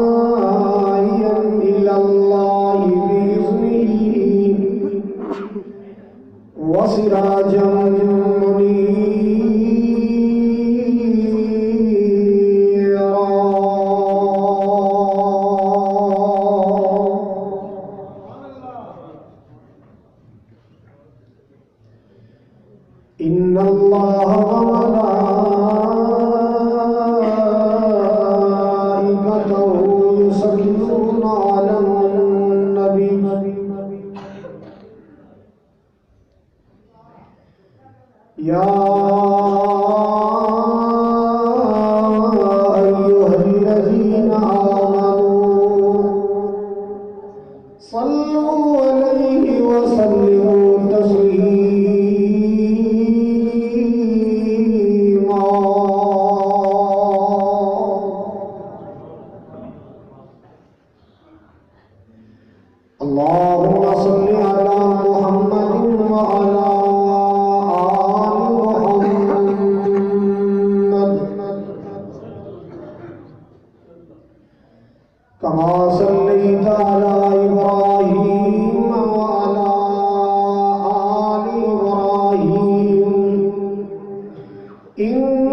وداعيا إلى الله بإذنه وسراجا منيرا إن الله وملائكته يصلون على النبي يا أيها الذين آمنوا صلوا عليه وسلموا تسليما اللهم صل على محمد وعلى آل محمد كما صليت على إبراهيم وعلى آل إبراهيم إنك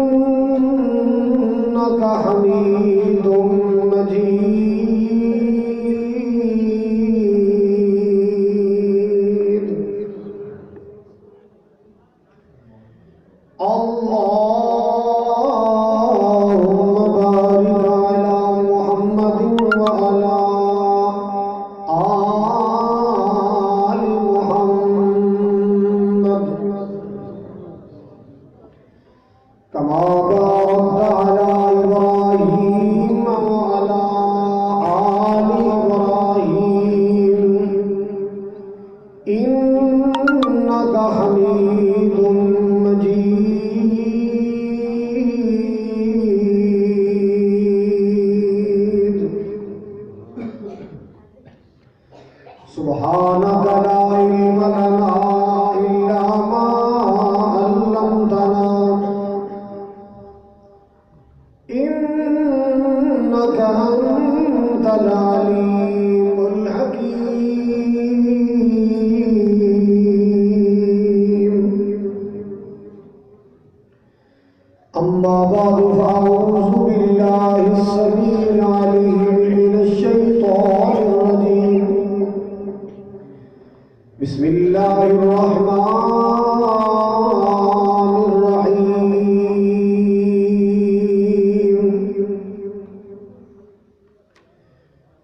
حميد مجيد اللهم بارك على محمد وعلى آل محمد كما باركت على إبراهيم وعلى آل إبراهيم إنك حميد مجيد سبحانك لا علم لنا إلا ما علمتنا إنك أنت العليم الحكيم أما بعد فأعوذ بالله السميع العليم من الشيطان الرجيم بسم الله الرحمن الرحيم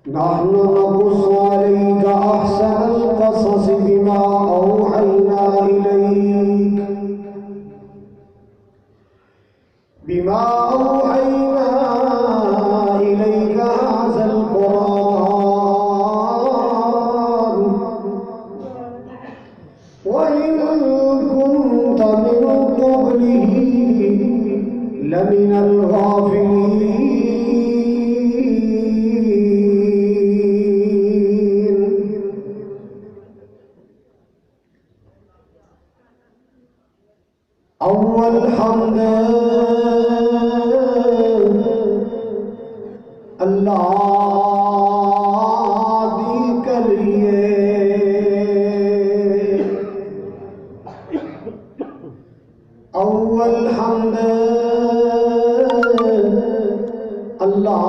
نحن نقص عليك أحسن القصص بما أوحينا إليك هذا القرآن وإن كنت من قبله لمن الغافلين أول حمد اللہ دی کریے اول حمد اللہ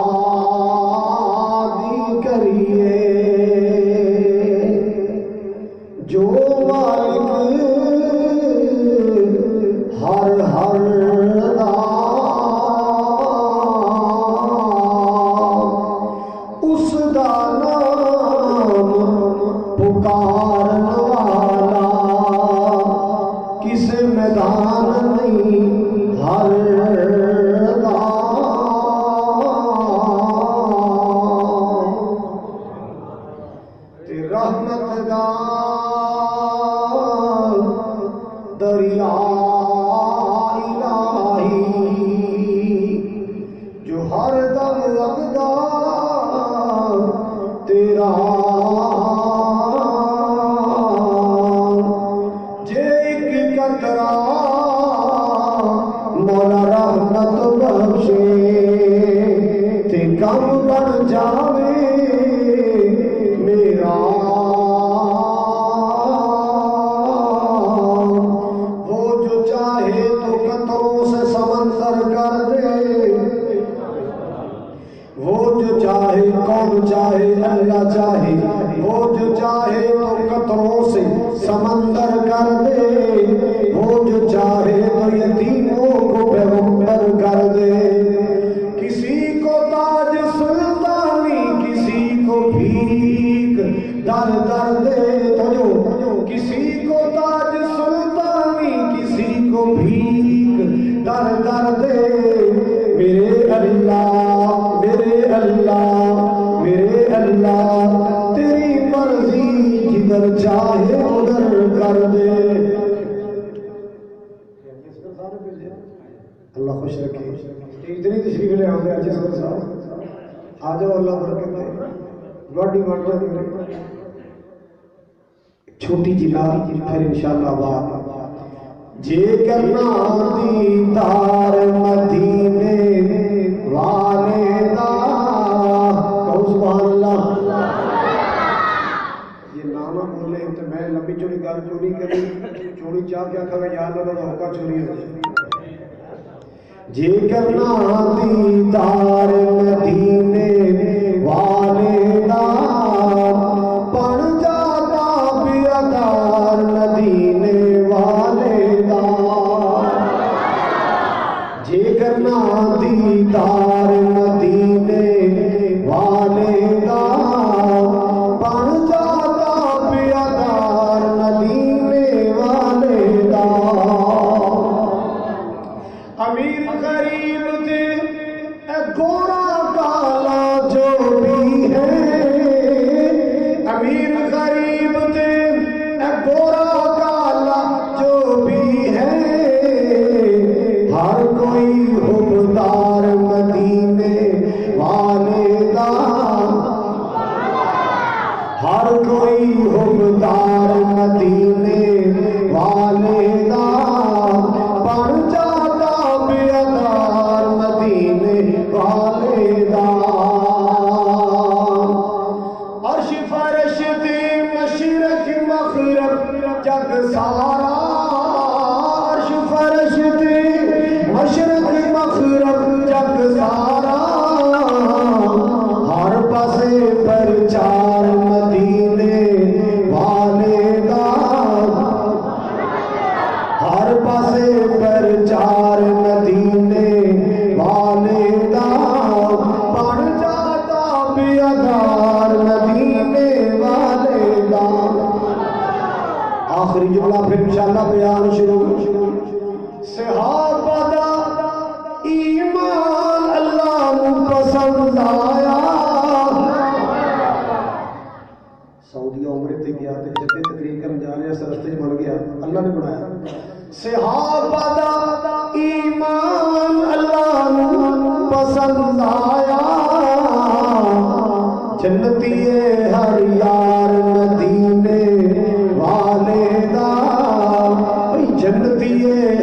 دی کریے جو مالک ہر ہر دا اس دا نام پکارن والا کسے میدان نہیں ہر دا تے رحمت دا دریا جو ہر دم وقدا تیرا چاہے تو قطروں سے سمندر کر دے، وہ جو چاہے تو یتیموں کو پیغمبر کر دے، کسی کو تاج سلطانی کسی کو بھیک در در دے، تو کسی کو تاج سلطانی کسی کو بھیک در در دے، میرے اللہ میرے اللہ میرے اللہ تیری مرضی جدھر چاہے ادھر کر دے۔ اللہ خوش رکھے، اتنی تشریف لے آؤ گے اچھے صاحب، آ جاؤ، اللہ برکت دے، گاڑی بانٹا دے، چھوٹی جی بات پھر انشاءاللہ بات، جے کرنا دیدار مدینے والے دا، کہو سبحان اللہ۔ یہ نانا بولے تو میں لمبی چوڑی گل چوری کری، چوڑی چاہ کیا کھا یا اللہ کا حکم چوری ہو جائے، جے کرنا دیدار مدینے والے دا، بن جاتا بیادار مدینے والے دا، جے کرنا دیدار مدینے والے دا، بن جاتا بیادار مدینے والے دا، امیر غریب دے اے گورا کالا جو بھی ہے، امیر غریب دے اے گورا کالا جو بھی ہے، ہر کوئی حبدار مدینے والے دا، ہر کوئی حبدار مدینے والے دا، بن جاتا بیادار مدینے والے دا، عرش فرش دی مشرق مغرب جگ سارا، عرش فرش دی مشرق مغرب جگ سارا، ہر پاسے پرچار مدینے والے دا، ہر پاسے پرچار مدینے والے دا، بن جاتا بیادار مدینے والے دا۔ آخری جملہ پھر انشاءاللہ بیان شروع، صحابہ دا ایمان اللہ نو پسند آیا، سعودیہ عمرے تے گیا تے جتے تقریر کرن جا رہے اس رستے بن گیا، اللہ نے بنایا، صحابہ دا ایمان اللہ نو پسند آیا، جنتی ہر یار مدینے والے دا، جنتی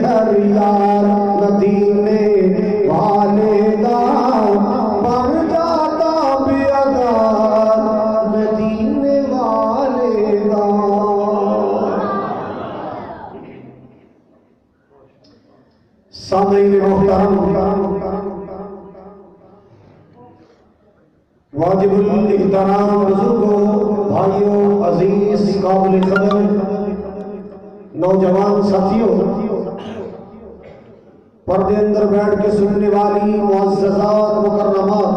ہر یار مدینے والے دا، بن جاتا بیادار مدینے والے دا۔ سامعین محترم، واجب الاحترام بزرگوں، بھائیوں، عزیز، قابل قدر نوجوان ساتھیوں، پردے اندر بیٹھ کے سننے والی معززات مکرمات،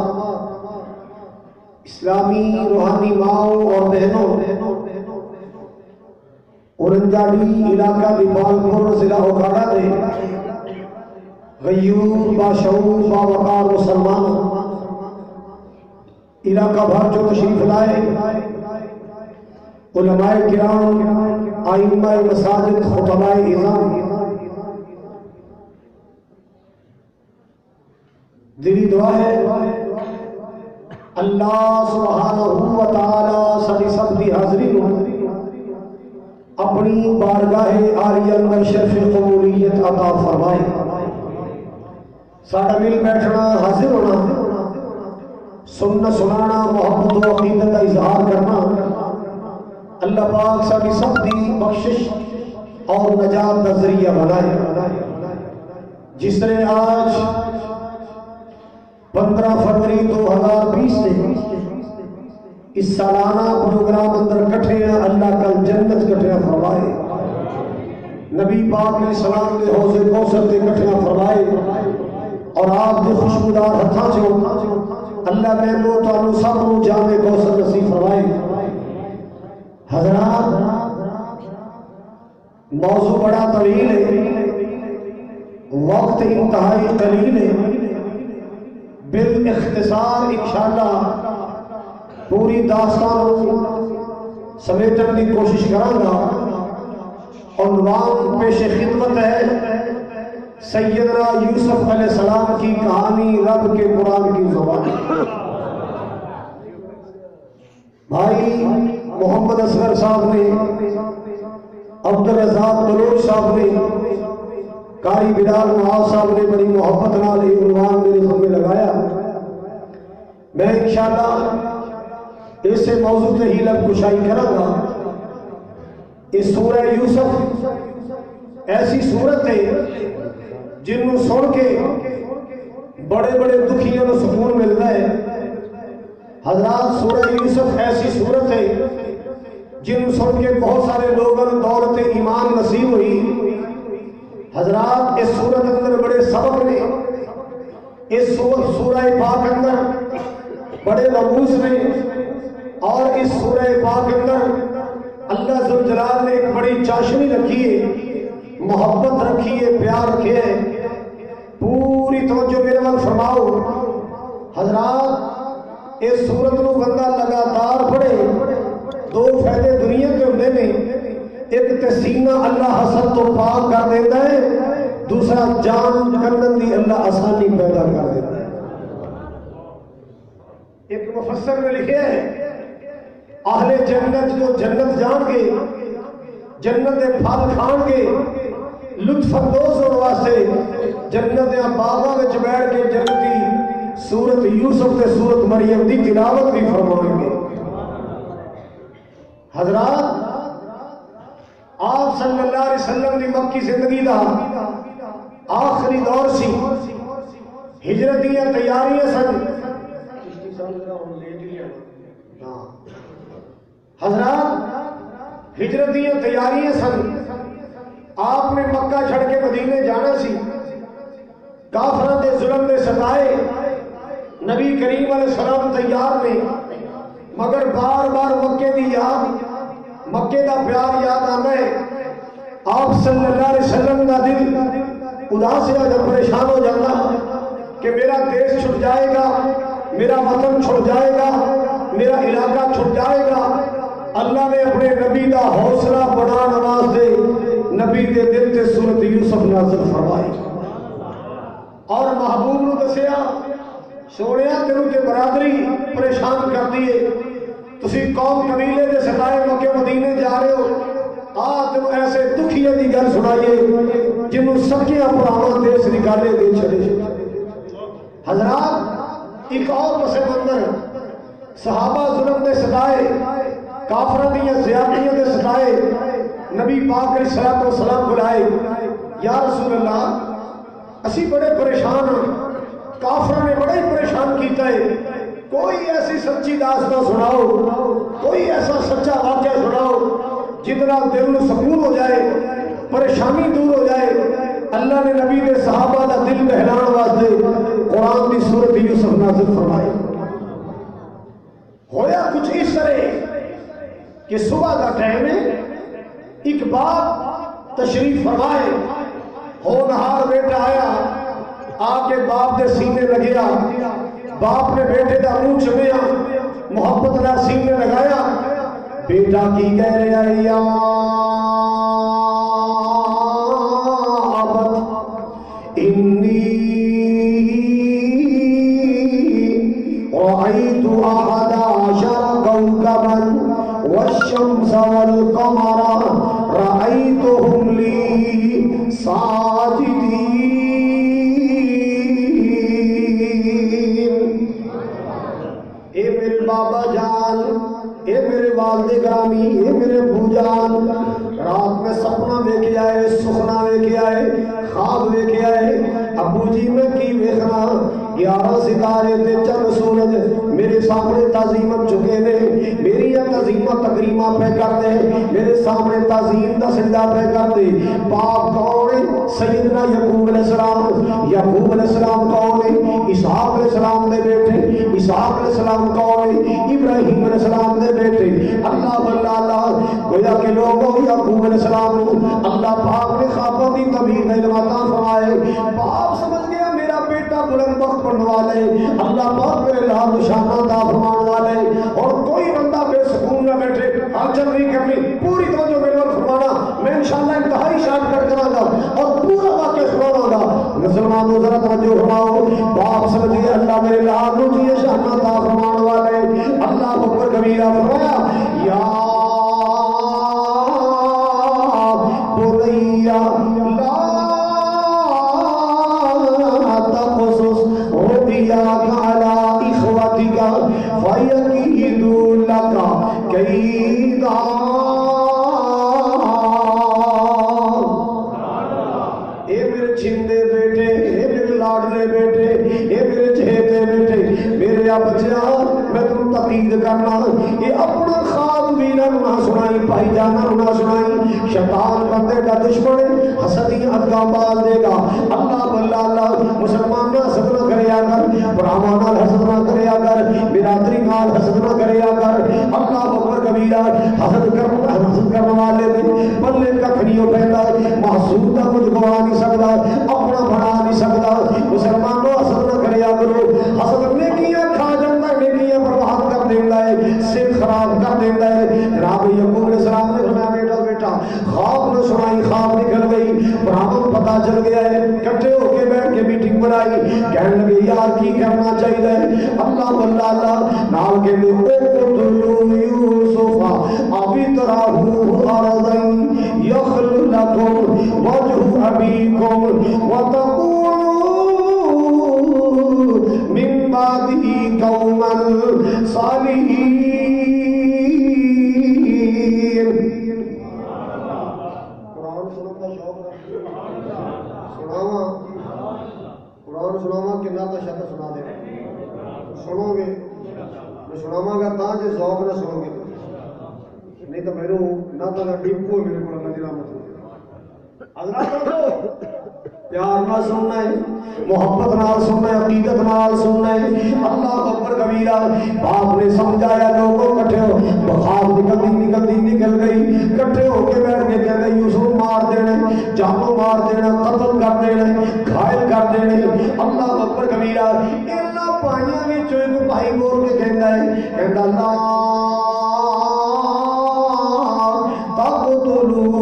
اسلامی روحانی ماؤں اور بہنوں، اورنجاڑی علاقہ دیپالپور ضلع اوکھاڑا دے غیور باشعور باوقار مسلمانوں، علاقہ بھر جو تشریف لائے، علماء کرام، ائمہ مساجد، خطباء اعظام، دلی دعا ہے اللہ سبحانہ و تعالی ساری سب دی حاضری نو اپنی بارگاہ عالیہ اندر شرف قبولیت عطا فرمائے، ساڈا مل بیٹھنا، حاضر ہونا، سننا سنانا، محبت و عقیدت کا اظہار کرنا، اللہ پاک ساری سب دی بخشش اور نجات کا ذریعہ بنائے۔ جس نے آج 15 فروری 2020 سے اس سالانہ پروگرام اندر کٹھے ہیں، اللہ کل جنت کٹھیاں فرمائے، نبی پاک علیہ السلام کے حوض کوثر تے کٹھیاں فرمائے، اور آپ کے خوشبودار ہتھاں چوں اللہ مینوں تانوں سب نوں جام کوثر نصیب فرمائے۔ حضرات، موضوع بڑا طویل ہے، وقت انتہائی قلیل ہے، بالاختصار انشاءاللہ پوری داستان سمیٹن کی کوشش کراں گا۔ عنوان پیش خدمت ہے سیدنا یوسف علیہ السلام کی کہانی رب کے قرآن کی زبان۔ بھائی محمد اصغر صاحب نے، عبدالرزاق بلوچ صاحب نے، قاری بلال معاذ صاحب نے بڑی محبت نال یہ عنوان میرے ذمہ لگایا۔ میں انشاءاللہ اس سے موضوع تے ہی لب کشائی کراں گا۔ اس سورہ یوسف ایسی صورت ہے جنوں سن کے بڑے بڑے دکھیاں کو سکون ملتا ہے۔ حضرات، سورہ یوسف ایسی صورت ہے جنوں سن کے بہت سارے لوگوں کو دولت ایمان نصیب ہوئی۔ حضرات، اس صورت اندر بڑے سبق نے، اس سورہ پاک اندر بڑے رموز نے، اور اس سورہ پاک اندر اللہ ذوالجلال نے ایک بڑی چاشنی رکھی ہے، محبت رکھی ہے، پیار رکھے ہے۔ پوری توجہ میرے وال فرماؤ۔ حضرات، اس سورت کو بندہ لگاتار پڑھے، دو فائدے دنیا کے ہوتے ہیں۔ ایک تے سینہ اللہ حسد تو پاک کر دیتا ہے، دوسرا جان کندن دی اللہ آسانی پیدا کر دیتا ہے۔ ایک مفسر نے لکھا ہے اہل جنت جو جنت جان گے، جنت دے پھل کھان گے، لطف اندوز ہونے واسطے جنت دے باغاں وچ بیٹھ کے جنتی سورت یوسف تے سورت مریم دی تلاوت بھی فرمائیں گے۔ حضرات، آپ صلی اللہ علیہ وسلم دی مکی زندگی دا آخری دور سی، ہجرت دیاں تیاریاں سن۔ حضرات، ہجرت دیاں تیاریاں سن، آپ نے مکہ چھڑ کے مدینے جانا سی۔ کافروں دے ظلم دے ستائے نبی کریم علیہ السلام تیار نے، مگر بار بار مکے دی یاد، مکے دا پیار یاد آنا ہے۔ آپ صلی اللہ علیہ وسلم دا دل اداس یا جب پریشان ہو جاتا کہ میرا دیش چھٹ جائے گا، میرا وطن چھٹ جائے گا، میرا علاقہ چھٹ جائے گا۔ اللہ نے اپنے نبی دا حوصلہ بڑا نواز دے نبی دے دل تے سورت یوسف نازل فرمائی، اور محبوب نو دسیا سونیا تینوں تے برادری پریشان کر دیے، تسی قوم قبیلے دے ستائے مکے مدینے جا رہے ہو، تینوں ایسے دکھیے دی گل سنائیے جنہوں سکیاں پراواں دیس نکالے دے چھڑے۔ حضرات، ایک اور پس منظر، صحابہ ظلم دے ستائے، کافروں دیاں زیادتیاں دے ستائے، نبی پاک علیہ السلام بلائے، یا رسول اللہ اسی بڑے پریشان ہیں، کافروں نے بڑے پریشان کیتا ہے، کوئی ایسی سچی داستان سناؤ، کوئی ایسا سچا واقعہ سناؤ جتنا دل میں سکون ہو جائے، پریشانی دور ہو جائے۔ اللہ نے نبی نے صحابہ دا دل بہلان واسطے قرآن کی سورت یوسف نازل فرمائی۔ ہویا کچھ اس طرح کہ صبح کا ٹائم ہے، ایک باپ تشریف فرمائے، ہونہار بیٹا آیا، آ کے باپ دے سینے لگیا، باپ نے بیٹے دا منہ چمیا، محبت دا سینے لگایا، بیٹا کی کہہ رہا ہے، یا ابت انی رأیت احد عشر کوکبا والشمس والقمر رأیتهم لی ساجدین۔ اے میرے بابا جان، اے میرے والد گرامی، اے میرے ابو جان، رات میں سپنا دیکھ آئے، سخنا دیکھ آئے، خواب دیکھ آئے، ابو جی میں کی ویکھنا، 11 ستارے تے چند سورج میرے سامنے تعظیمت چکے نے، تزیمہ تکریمہ پہ کرتے، میرے سامنے تعظیم دا سجدہ پہ کرتے۔ باپ کون ہے؟ سیدنا یعقوب علیہ السلام۔ یعقوب علیہ السلام کون ہے؟ اسحاق علیہ السلام دے بیٹے۔ اسحاق علیہ السلام کون ہے؟ ابراہیم علیہ السلام دے بیٹے۔ اللہ اللہ گویا کہ لوگوں یعقوب علیہ السلام اللہ پاک نے خوابوں کی تعبیر میں علم عطا فرمائے۔ باپ سمجھ گیا میرا بیٹا بلند وقت پڑھنے والے، اللہ پاک میرے لال نشانہ عطا فرمانے والے، اور کوئی بندہ بے سکون نہ بیٹھے، ہلچل نہیں کرنی، پوری توجہ میرے پر فرمانا۔ میں انشاءاللہ انتہائی شارٹ کٹ کروں گا اور پورا واقعہ سناؤں گا۔ مسلمانوں ذرا توجہ فرماؤ۔ باپ سمجھ گیا اللہ میرے لال نشانہ عطا فرمانے والے، اللہ اکبر کبیرہ فرمایا یا بنیا لا تقصص رؤیاک علی اخوتک فیکیدوا لک کیدا۔ اے میرے چھندے بیٹے، اے میرے لاڈلے بیٹے، اے میرے چہیتے بیٹے، میرے بچیا میں تم تقید کرنا، یہ اپنا خواب بھی نہ سنائی، بھائی جانا نہ سنائی۔ شیطان بندے کا دشمن ہے، حسدیاں ادگاہ بال دے گا۔ اللہ مسلمان نہ حسد نہ کرے کر، براہماں نال حسد نہ کرے کر، برادری نال حسد نہ کرے کر۔ اللہ اکبر کبیرہ، حسد کرنے والے نے بلے ککھ نہیں پیندا، محسود دا کچھ گوا نہیں سکدا، اپنا بنا نہیں سکدا۔ مسلمانوں حسد نہ کرے کرو، حسد نیکیاں کھا جاندا ہے، نیکیاں برباد کر دیندا ہے، سر خراب کر دیندا ہے۔ جناب یعقوب علیہ السلام نے فرمایا بیٹا خواب نہ سنائی، خواب نکل گئی، برہمن پتہ چل گیا ہے، کٹھے ہو کے بیٹھ کے میٹنگ بنائی، کہنے لگے یار کی کرنا چاہیے۔ اللہ نال کے لئے اقتلوا یوسف او اطرحوہ ارضا یخل لکم وجہ ابیکم وتکونوا من بعدہ قوما صالحین۔ سناواں کنا تو شد سنا دے سنو گے، میں سناواں گا تاں جے ذوق نہ سنو گے، نہیں تو میرے نہ تو ڈپو میرے کو اللہ جرا مت حضرات پیار نہ سننا ہے، محبت نال سننا ہے، عقیدت نال سننا ہے۔ اللہ اکبر کبیرہ، باپ نے سمجھایا، لوگوں کٹھے ہو، بخار نکل گئی، کٹھے ہو کے بیٹھ کے کہتے یوسف مار دینا، جانوں مار دینا، قتل کر دینا، گھائل کر دینا۔ اللہ اکبر کبیرہ، انہاں پائیاں وچ ایک بھائی بول کے کہندا ہے، کہندا اللہ تقتلوا،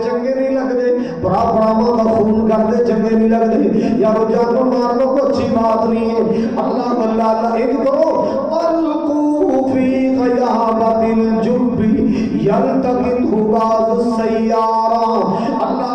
چنگے نہیں لگتے، براہماں کا خون کرتے چنگے نہیں لگتے، یارو جانوں مارنا کو اچھی بات نہیں ہے۔ اللہ ایک کرو القوا فی غیابۃ الجب یلتقطہ بعض السیارہ۔ اللہ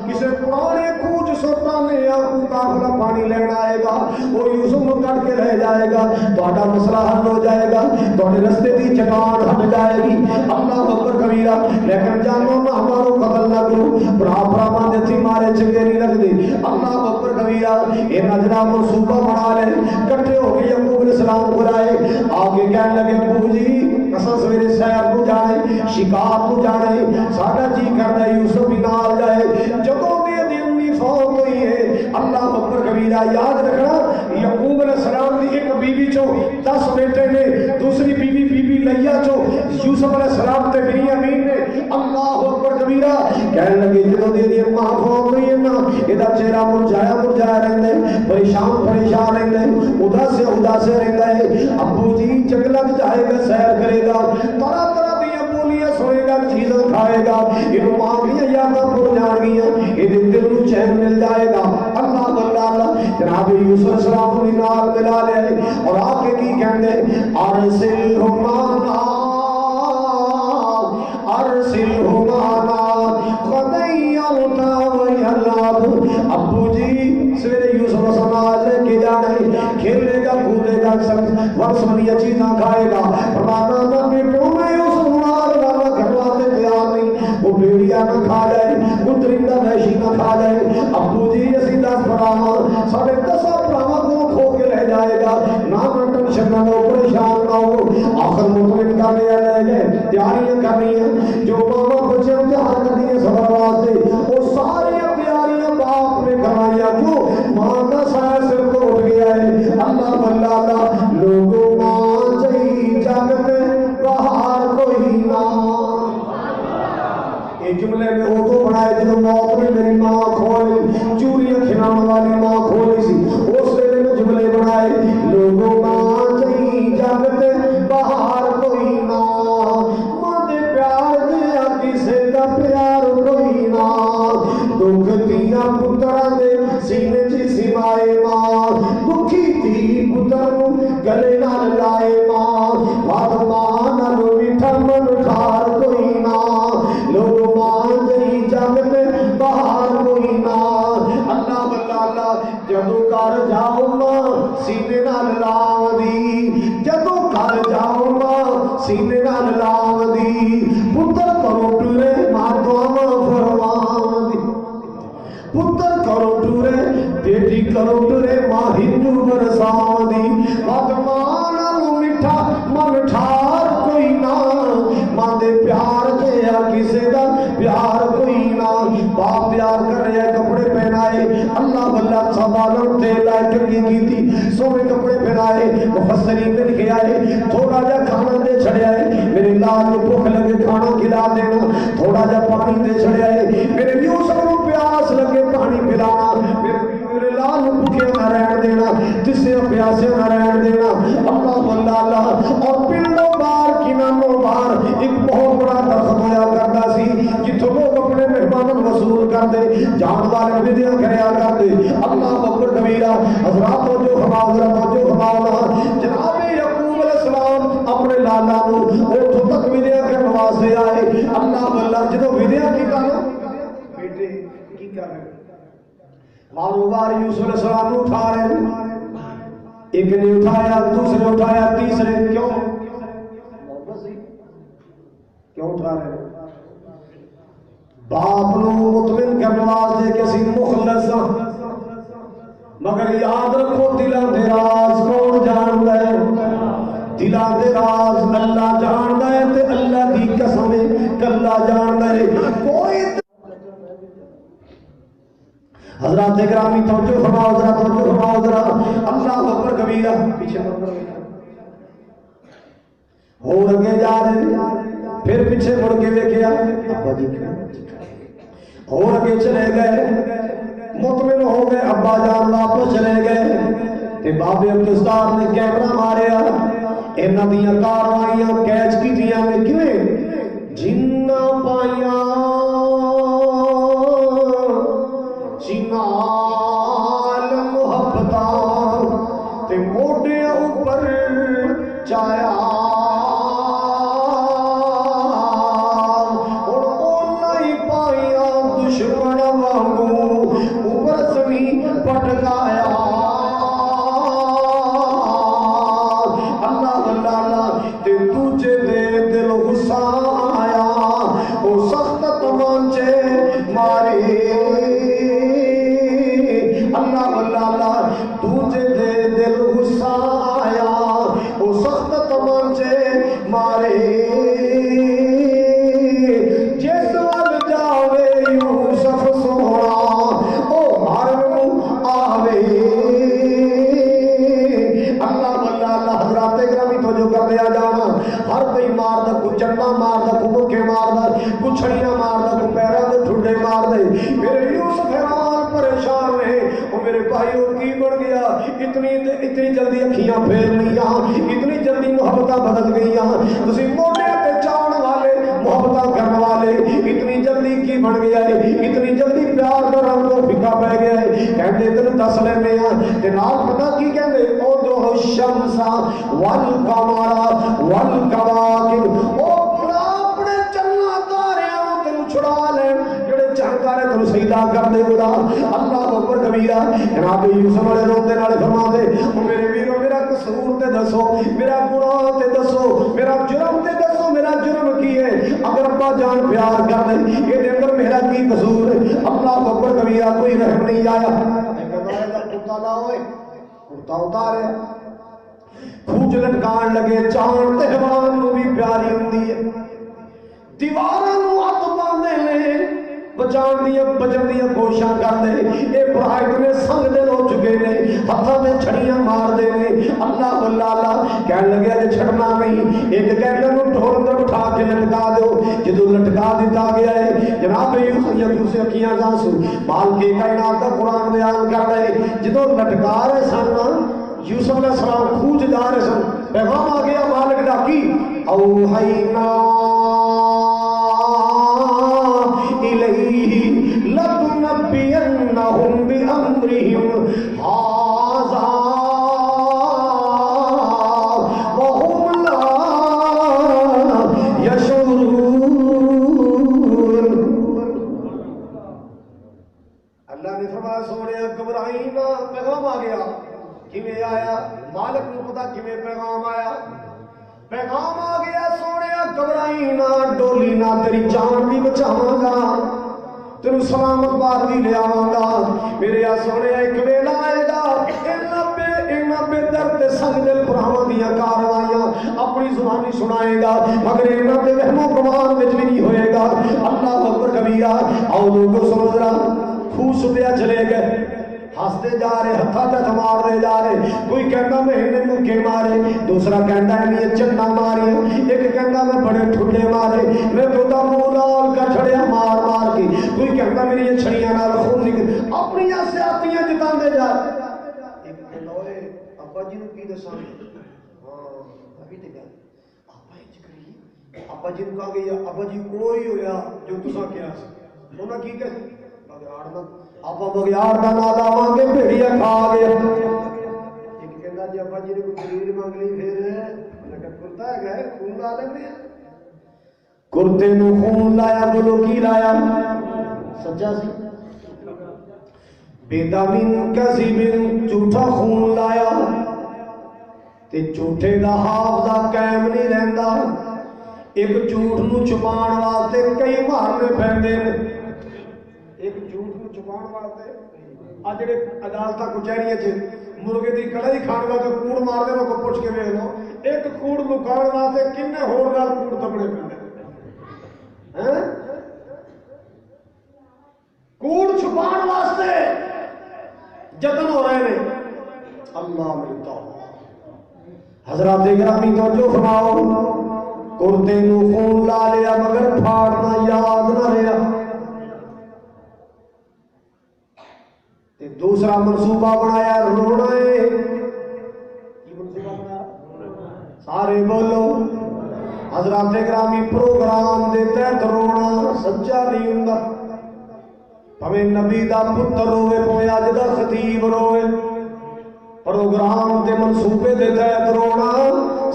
کسی پرانے کوچ سوتانے یا قافلہ پانی لینا آئے گا، وہ یوسف کٹ کے رہ جائے گا، تہاڈا مسئلہ حل ہو جائے گا، تہاڈے رستے کی چٹان ہٹ جائے گی۔ اللہ اکبر کبیرہ، لیکن جانو نہ ہمارو قتل نہ کرو، براہماں دے تھی مارے چنگے نہیں لگتے۔ اللہ اکبر کبیرہ، یہ نجرہ منصوبہ بنا لے، کٹھے ہو کے یعقوب علیہ السلام کو لائے، آگے کہنے لگے ابو جی اساں سویرے سیر کو جانے، شکار کو جانے، ساڈا جی کردا یوسف بھی نال جائے۔ جدوں دے دن بھی فوت ہوئی ہے، اللہ اکبر کبیرہ، یاد رکھنا یعقوب علیہ السلام دی ایک بیوی چو 10 بیٹے نے، دوسری بیوی لیا چو یوسف علیہ السلام تے بنیامین نے۔ اللہ اکبر کبیرہ، کہنے لگے جدوں دی ماں فوت ہوئی ہے نا، ادا چہرہ مرجھایا رہندا ہے، پریشان رہندا ہے، اداس رہندا ہے۔ ابو جی جنگلات جائے گا، سیر کرے گا، طرح دیاں بولیاں سنے گا، چیزاں کھائے گا، یہ ماں کی یاداں بھول جان گیاں، یہ دل کو چین مل جائے گا۔ اللہ جناب یوسف علیہ السلام کو نال ملا لے اور آگے کی کہندے ارسلہ معنا غدا یرتع ویلعب۔ ابو جی سویرے یوسف علیہ السلام لے کے جانے، کھیلے گا، کودے گا، ورسمنی چیزاں کھائے گا۔ فرمانا نہ بیٹوں میں یوسف نال گھرواتے تیار نہیں، وہ بیڑیاں نہ کھا جائے، وہ درندہ وحشی نہ کھا جائے۔ ابو جی اسی 10 بھراواں، ساڑھے 10 بھراواں کو کھو کے رہ جائے گا، نہ ٹینشن وقت مطمئن کر لیا لے گئے تیاریاں کرنی ہیں جو ماما بچے امتحان کرنی ہے سفر واسطے وہ ساری تیاریاں باپ نے کرائیاں کیوں ماں کا سایہ سر کو اٹھ گیا ہے اللہ بلّہ لوگوں ماں جئی جگ میں باہر کوئی نہ یہ جملے میں وہ تو بنائے جنہوں موت میں میری ماں کھولی چوریاں کھلانے والی ماں کھولی سی اس ویلے میں جملے بنائے لوگوں ماں جئی جگ تے باہر کوئی نہ ماں دے پیار دیا کسے دا پیار کوئی نہ دکھ دیا پتر دے سینے چی سوائے ماں دکھی تھی پتر گلے نال لائے ماں بات ماں نال میٹھا من کھار کوئی نہ لوگ ماں جئی جگ میں باہر کوئی نہ اللہ بلّہ جدو کر جاؤ ماں سینے نال لاو دی جدو کر جاؤ ماں سینے نال لاو دی پتر کرو ٹورے ماں دعا فرماو دی پتر کرو ٹورے بیٹی کرو ٹورے ماں ہندو برساو دی بات ماں نالو میٹھا من ٹھار کوئی نہ ماں دے پیار جیا کسے دا پیار کوئی نہ باپ پیار کر رہے ہیں کپڑے پہنائے اللہ بلّہ سوالوں تے لائے ٹنگی کی تھی سونے کپڑے پہنائے مفسرین نے لکھے آئے تھوڑا جا کھانا دے چھڑے آئے میرے لال کو بھوک لگے کھانا کھلا دینا تھوڑا جا پانی دے چھڑے آئے میرے یوسف کو پیاس لگے پانی پلانا میرے لال کو بھوکے نہ رہن دینا جس سے پیاسے نہ رہن دینا اللہ بلّہ اور پنڈوں بار کنانوں بار ایک بہت بڑا درخت ہویا کرتا سی جتوں لوگ اپنے مہمان وصول کر دے جان والے ودیاں کریا کر دے اللہ اکبر کبیرہ حضرات جو ہماؤنا جناب یعقوب علیہ السلام اپنے لالا نو اوتھوں تک ودیاں کرنے واسطے آئے اللہ بلّہ جدوں ودیاں کی کرنا بیٹے کی کر رہے باروں بار یوسف علیہ السلام نو اٹھا رہے ایک نے اٹھایا دوسرے اٹھایا تیسرے کیوں کیوں اٹھا رہے باپ نو مطمئن کرنے واسطے کہ اسی مخلص مگر یاد رکھو دلاں دے راز کون جاندا ہے دلاں دے راز اللہ جاندا ہے تے اللہ دی قسم کلا جاندا ہے کوئی حضرات گرامی توجہ فرماؤ ذرا اللہ اکبر کبیرہ پیچھے ہو لگے جا رہے پھر پیچھے مڑ کے دیکھیا ابا جی ہو لگے چلے گئے مطمئن ہو گئے ابا جان واپس چلے گئے تے بابے عبدالستار نے کیمرہ ماریا انہاں دیاں کاروائیاں کیچ کیتیاں نے کیویں جنہ پائیاں نال محبتاں تے موڈیاں اوپر چایا اور اونا ہی پائیاں دشمن وانگوں اوپر زمین پٹکایا اللہ تے تجھے دے دل غصہ آیا او سخت تمانچے مارے اللہ تجھے دے دل غصہ آیا او سخت تمانچے مارے جس وال جاوے یوسف سونا او مرم آوے اللہ حضرات گرامی توجہ کر دیا جانا ہر کوئی ماردا کو چنڈا ماردا کو مکے ماردا کو چھڑیاں ماردا کو پیراں دے ٹھڈے مار دے میرے یوسف حیران پریشان رہے او میرے بھائیوں کی بڑھ گیا اتنی جلدی اکھیاں پھیر لیاں اتنی جلدی محبتاں بدل گئیاں تسی موڈے تے چاون والے محبتاں کرنے والے اتنی جلدی کی بن گیا ہے اتنی جلدی پیار دا رنگ کو پھیکا پہ گیا ہے کہندے تن دس لینے ہیں تے نال پتہ کی کہندے او جو الشمس والقمر والکواکب او اپنے چننا تاریاں تینوں چھڑا لین جڑے چہکارے تینوں سجدہ کر دے خدا اللہ اکبر کبیرہ جناب یوسف والے روندے نال فرما دے او میرے ویرو میرا قصور تے دسو میرا گناہ تے دسو میرا جرم تے دسو میرا جرم کی ہے اگر ابا جان پیار کر دے یہ دے اندر میرا کی قصور ہے اللہ اکبر کبیرہ کوئی رحم نہیں آیا کتا لا ہوئے کرتا اتارے خوج لٹکان لگے چاند تہوان نو بھی پیاری ہوندی ہے دیواراں نو ہاتھ پاندے نے بچان دیا بچن دیا کوشاں کر دے اے برا اتنے سنگ دل ہو چکے نے ہتھاں میں چھڑیاں مار دے نے اللہ اللہ کہنے لگے اجے چھڑنا نہیں ایک کہنے نو ڈھول اندر بٹھا کے لٹکا دو جدو لٹکا دیتا گیا ہے جناب یوسف اکھیاں جانسو مالک کائنات دا قرآن بیان کر رہے جدو لٹکا رہے سن یوسف علیہ السلام کھوج جا رہے سن پیغام آ گیا مالک دا کی اوحینا الیہ لتنبئنہم بامرہم ھذا وہم لا یشعرون اللہ نے فرمایا سونے گھبرائی نہ پیغام آ گیا کیویں آیا مالک نو پتا کیویں پیغام آیا پیغام آ گیا سونے گھبرائی نہ ڈولی نہ تیری جان بھی بچاواں گا تینوں سلامت بار بھی لے آواں گا میرے آ سونے ایک ویلا آئے گا اینا بے درد سنگ دل پراواں دیاں کاروائیاں اپنی زبانی سنائے گا مگر اینا تے وہم و گمان وچ بھی نہیں ہوئے گا اللہ اکبر کبیرہ آؤ لوگوں سمجھ رہا خوش دیا چلے گئے ہستے جا رہے ہتھا چت مار دے جا رہے کوئی کہندا میں انہیں مکے مارے دوسرا کہندا ہے میں چنڈا ماری ایک کہندا میں بڑے ٹھڈے مارے میں خدا منہ لال کر چھڑیا مار مار کے کوئی کہندا میری یہ چھڑیاں نال خون نکل اپنی سیاتیاں جتاندے جا ایک کہندا اوئے ابا جی نو کی دساں ہاں ابھی تے گل ابا انج کری ابا جی نو کہا گیا ابا جی کوئی ہویا جو تساں کیا سی انہاں کی کہ آپ بغیار دا نادا مانگے بھیڑیا کھا گیا ایک کہنا جی ابا جی نے کوئی دلیل مانگ لی پھر لگا کرتا ہے گئے خون لا لیں کرتے نو خون لایا بولو کی لایا سچا سی بیدامین کذبن جھوٹا خون لایا تے جھوٹے دا حافظہ قائم نہیں رہندا ایک جھوٹ نو چھپان واسطے کئی مارنے پیندے نے ایک جھوٹ نو چھپان واسطے آ جڑے عدالتاں کچہریاں چ مرغے دی کڑائی کھان واسطے کوڑ مار دے کو پوچھ کے ویکھ لو ایک کوڑ مکان واسطے کنے ہور نال کوڑ تپڑے پیندے ہیں کوڑ چھپان واسطے جتن ہو رہے ہیں اللہ ملتا حضرات گرامی توجہ فرماؤ کرتے نو خون لا لیا مگر پھاڑنا یاد نہ رہا دوسرا منصوبہ بنایا رونا ہے سارے بولو حضرات گرامی پروگرام دے تحت رونا سچا نہیں ہوندا پویں نبی دا پتر روے پویں اج دا خطیب روے پروگرام تے منصوبے دے تحت رونا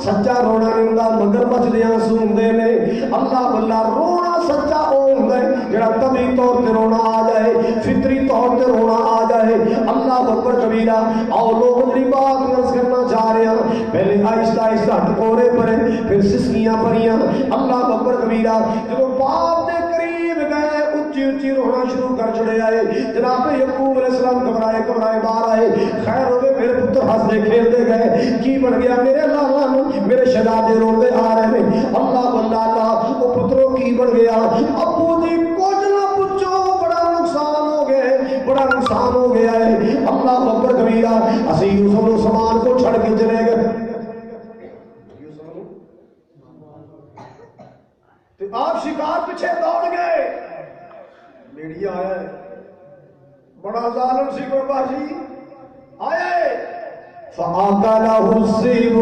سچا رونا نہیں ہوندا مگر بچدیاں سوندے نے اللہ اللہ رونا سچا او ہوندا ہے جڑا طبی طور تے رونا آ جائے فطری طور تے رونا آ جائے اللہ اکبر کبیرہ آؤ لوگ اپنی بات عرض کرنا چاہ رہے ہیں پہلے آہستہ آہستہ ٹکورے پڑے پھر سسکیاں پڑیاں اللہ اکبر کبیرہ جب باپ دے قریب گئے اچھی اچھی رونا شروع کر چھڑے آئے جناب یعقوب علیہ السلام گھبرائے گھبرائے باہر آئے خیر ہوئے میرے پتر ہنستے کھیلتے گئے کی بن گیا میرے لالا میرے شہزادے روتے آ رہے ہیں اللہ اللہ وہ پتروں کی بن گیا ابو جی کچھ نہ پوچھو بڑا نقصان ہو گئے بڑا نقصان ہو گیا ہے اللہ اکبر کبیرہ اسی یوسف و سامان کو چھڑ کے چلے گئے تو آپ شکار پیچھے دوڑ گئے بیڑیا آیا ہے بڑا ظالم سی کوئی باشی آیا ہے فَآقَلَهُ الذِّئْبُ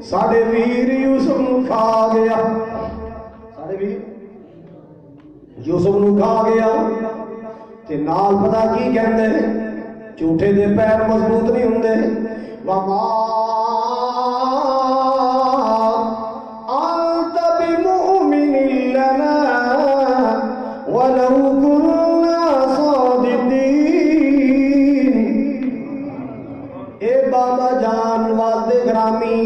ساڑھے ویر یوسف نو کھا گیا ساڑھے ویر یوسف نو کھا گیا تے نال پتہ کی کہندے جھوٹے دے پیر مضبوط نہیں ہوندے وَمَا أَنْتَ بِمُؤْمِنٍ لَنَا وَلَوْ كُنَّا صَادِقِينَ اے بابا جان والدے گرامی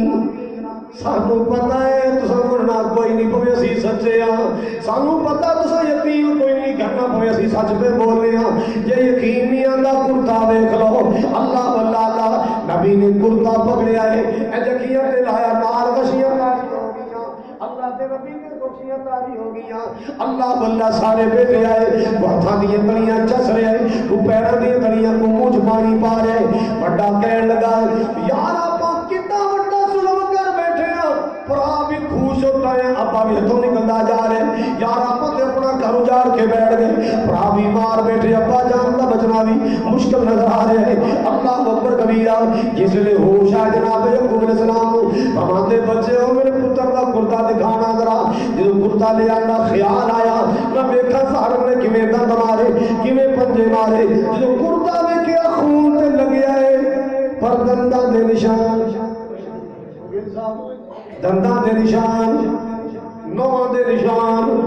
سانو پتہ ہے تساں مرنا کوئی نہیں پوے اسی سچے ہاں سانو پتہ تساں یقین کوئی نہیں کرنا پوے اسی سچ پہ بول رہے ہاں جے یقین نہیں آندا کرتا ویکھ لو اللہ اللہ نبی نے کرتا پکڑیا ہے اے جکیاں تے لایا نال کشیاں تاری ہو گئیاں اللہ دے نبی نے کشیاں تاری ہو گئیاں اللہ بلہ سارے بیٹھے آئے ہاتھاں دیاں تلیاں چس رہے کو پیراں دیاں تلیاں کو منہ چ پانی پا رہے بڑا کہن لگا یار آپاں کتنا بڑا ظلم کر بیٹھے ہیں پرا بھی خوش ہوتا ہے ابا بھی ہتھوں نکلدا جا رہے ہیں یار آپاں تے اپنا گھر اجاڑ کے بیٹھ گئے پرا بھی مار بیٹھے ابا جان دا بچنا بھی مشکل نظر آ رہا ہے اللہ اکبر کبیرہ جس نے ہوش ہے جناب یعقوب علیہ السلام کو فرماتے بچے ہو میرے پتر دا کرتا دکھانا ذرا جدوں کرتا لے آندا خیال آیا میں ویکھا ظالم نے کیویں دند مارے کیویں پنجے مارے جدوں کرتا ویکھیا خون تے لگیا ہے پر دنداں دے نشان دنداں دے نشان نوہاں دے نشان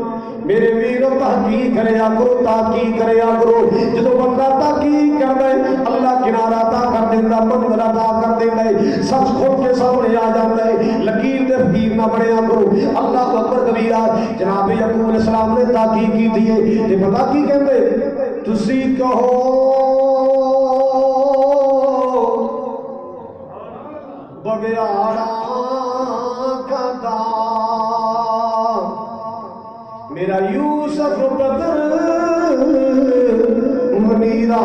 میرے ویرو تحقیق کریا کرو تحقیق کریا کرو جدو بندہ تحقیق کرتا ہے اللہ کنارہ عطا کر دیتا منظر عطا کر دیتا ہے سچ کھول کے سامنے آ جاتا ہے لکیر دے فقیر نہ بڑھیا کرو اللہ اکبر کبیرہ جناب یعقوب علیہ السلام نے تحقیق کی تھی یہ پتہ کی کہتے تسی کہو بگیاڑا کھدا میرا یوسف بدر منیرہ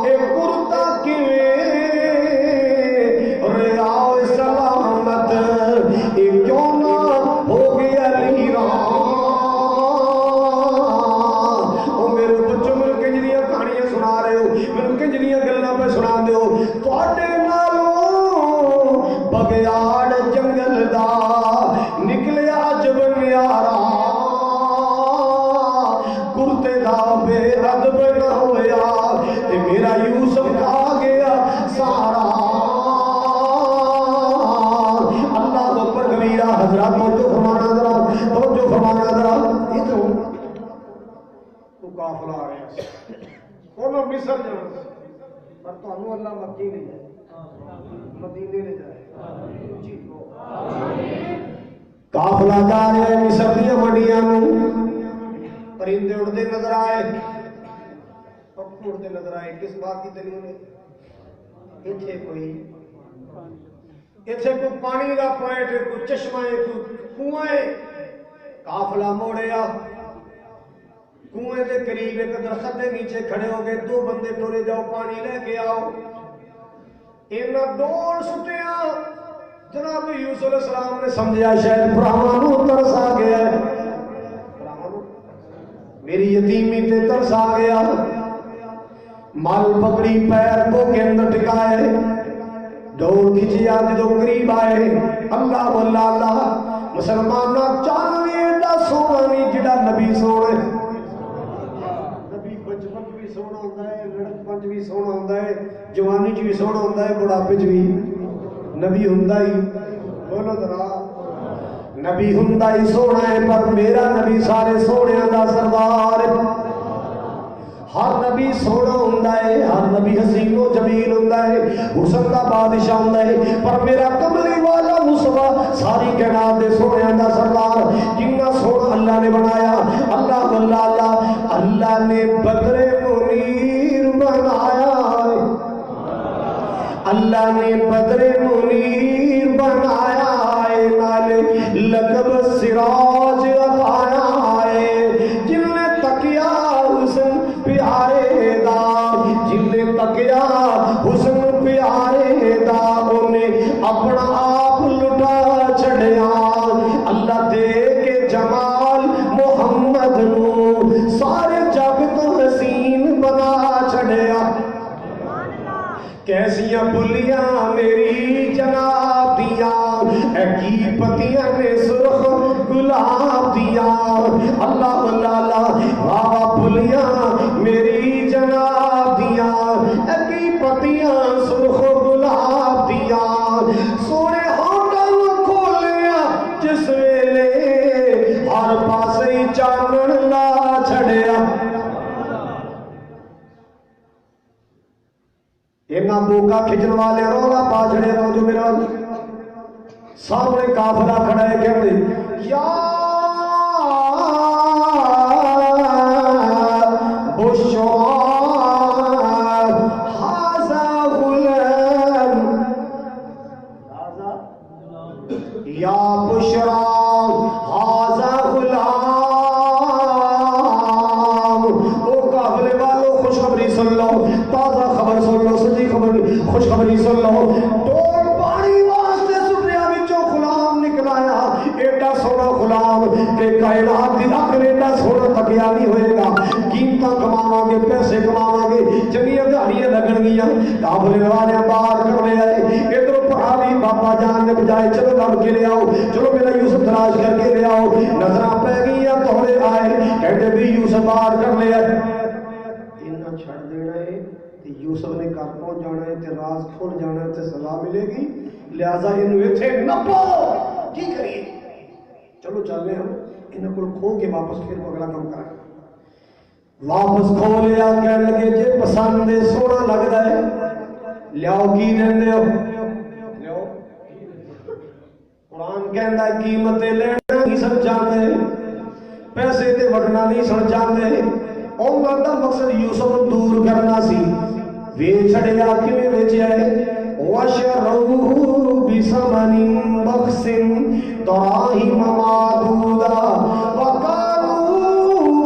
اے کرتا کیویں ریاء سلامت اے کیوں نہ ہو گیا لیرا او میرے بچوں میں کنجریاں کہانیاں سنا رہے ہو میں کنجریاں گلاں پہ سنا دے ہو تواڈے نالوں بگیاڑ جنگل دا نکلیا جب نیارا کرتے دا بے ادب نہ ہویا تے میرا یوسف کھا گیا سارا اللہ اکبر کبیرہ حضرات توجہ فرمانا ذرا توجہ فرمانا ذرا ادھر تو قافلہ آ رہا کونوں مصر جانا پر تانوں اللہ مکی نہیں ہے مدینے لے جائے قافلہ جا رہے ہیں مصر دیا منڈیاں پرندے اڑتے نظر آئے پکھو اڑتے نظر آئے کس بات کی دلیل ہے ایتھے کوئی پانی کا پوائنٹ کوئی چشمہ ہے کوئی کنواں ہے قافلہ موڑیا کنویں کے قریب ایک درخت کے نیچے کھڑے ہو گئے دو بندے ٹورے جاؤ پانی لے کے آؤ انہاں دوڑ سٹیا جناب یوسف علیہ السلام نے سمجھا شاید بھراواں نوں ترس آ گیا ہے میری یتیمی تے ترس آ گیا مال پکڑی پیر کو کے اندر ٹکائے دوڑ کھچیا جدو قریب آئے اللہ واللہ اللہ مسلمانہ چانوی ایڈا سونا نہیں جڑا نبی سونے نبی بچپن بھی سونا ہوتا ہے لڑکپن بھی سونا ہوتا ہے جوانی بھی سونا ہوتا ہے بڑھاپے بھی نبی ہوندا ہی بولو ذرا نبی ہوندا ہی سونا ہے پر میرا نبی سارے سونیاں دا سردار ہر نبی سونا ہوندا ہے ہر نبی حسین و جمیل ہوندا ہے حسن دا بادشاہ ہوندا ہے پر میرا کملی والا مصطفیٰ ساری کائنات دے سونیاں دا سردار جنہ سونا اللہ نے بنایا اللہ اللہ اللہ اللہ نے بدر منیر بنایا اللہ نے بدر منیر بنایا ہے نالے لقب سراج عطایا ہے جن نے تکیا حسن پیارے دا جن نے تکیا حسن پیارے دا انہیں اپنا آپ لٹا چھڑیا اللہ دے کے جمال محمد نو سارے جگ تو حسین بنا چھڑیا کیسیاں بلیاں میری جناب دیا کی پتیاں نے سرخ گلاب دیا اللہ اللہ اللہ واہ بلیاں میری جناب دیا کی پتیاں سرخ گلاب دیا سونے ہوٹل کھولیا جس ویلے ہر پاسے ہی چانن لا چھڑیا اینا بوکا کھچن والے رولا پاچھڑے رو جو میرا سامنے قافلہ کھڑا ہے کہتے یا بشرا یا بشرا ھذا غلام، او قافلے والو خوشخبری سن لو، تازہ خبر سن لو، سچی خبر خوشخبری سن لو، ڈول پانی واسطے سپنیا وچوں غلام نکل آیا، ایڈا سونا غلام کہ کائنات دی آخر ایڈا سونا تکیا نہیں ہوئے گا، قیمتاں کماواں گے، پیسے کماواں گے، چنگیاں دہاڑیاں لگن گیاں، قافلے والے باہر کرنے آئے، ادھر پڑھاوی بابا جان نے بجائے چلو لڑ کے لے آؤ، چلو میرا یوسف تلاش کر کے لے آؤ، نظراں پہ گئیاں توڑے آئے، کہتے بھی یوسف باہر کر لے آئے، انہاں چھڑ دینا ہے، یوسف نے گھر پہنچ جانا ہے، تے راز کھل جانا ہے، تے سزا ملے گی، لہذا انہوں ایتھے نپو، کی کریے؟ چلو چلنے ہم انہوں کو کھو کے واپس پھر اگلا کام کریں، واپس کھو لیا، کہنے لگے جے پسند دے سونا لگ ہے لیاؤ کی دیں ہو، قرآن کہندا ہے قیمتیں لینا نہیں سن جاندے، پیسے تے وڑنا نہیں سن جاندے، انہاں دا مقصد یوسف نوں دور کرنا سی، ویچ چھڑیا کیویں ویچیا ہے، وَشَرَوْهُ بِثَمَنٍ بَخْسٍ دَرَاهِمَ مَعْدُودَةٍ وَكَانُوا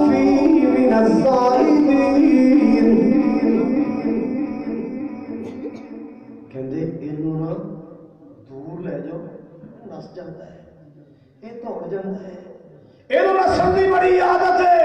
فِيهِ مِنَ الزَّاهِدِينَ، کہندے اینوں نہ دور لے جاؤ، نس جاتا ہے، یہ توڑ جاتا ہے، اینوں نسل دی بڑی عادت ہے،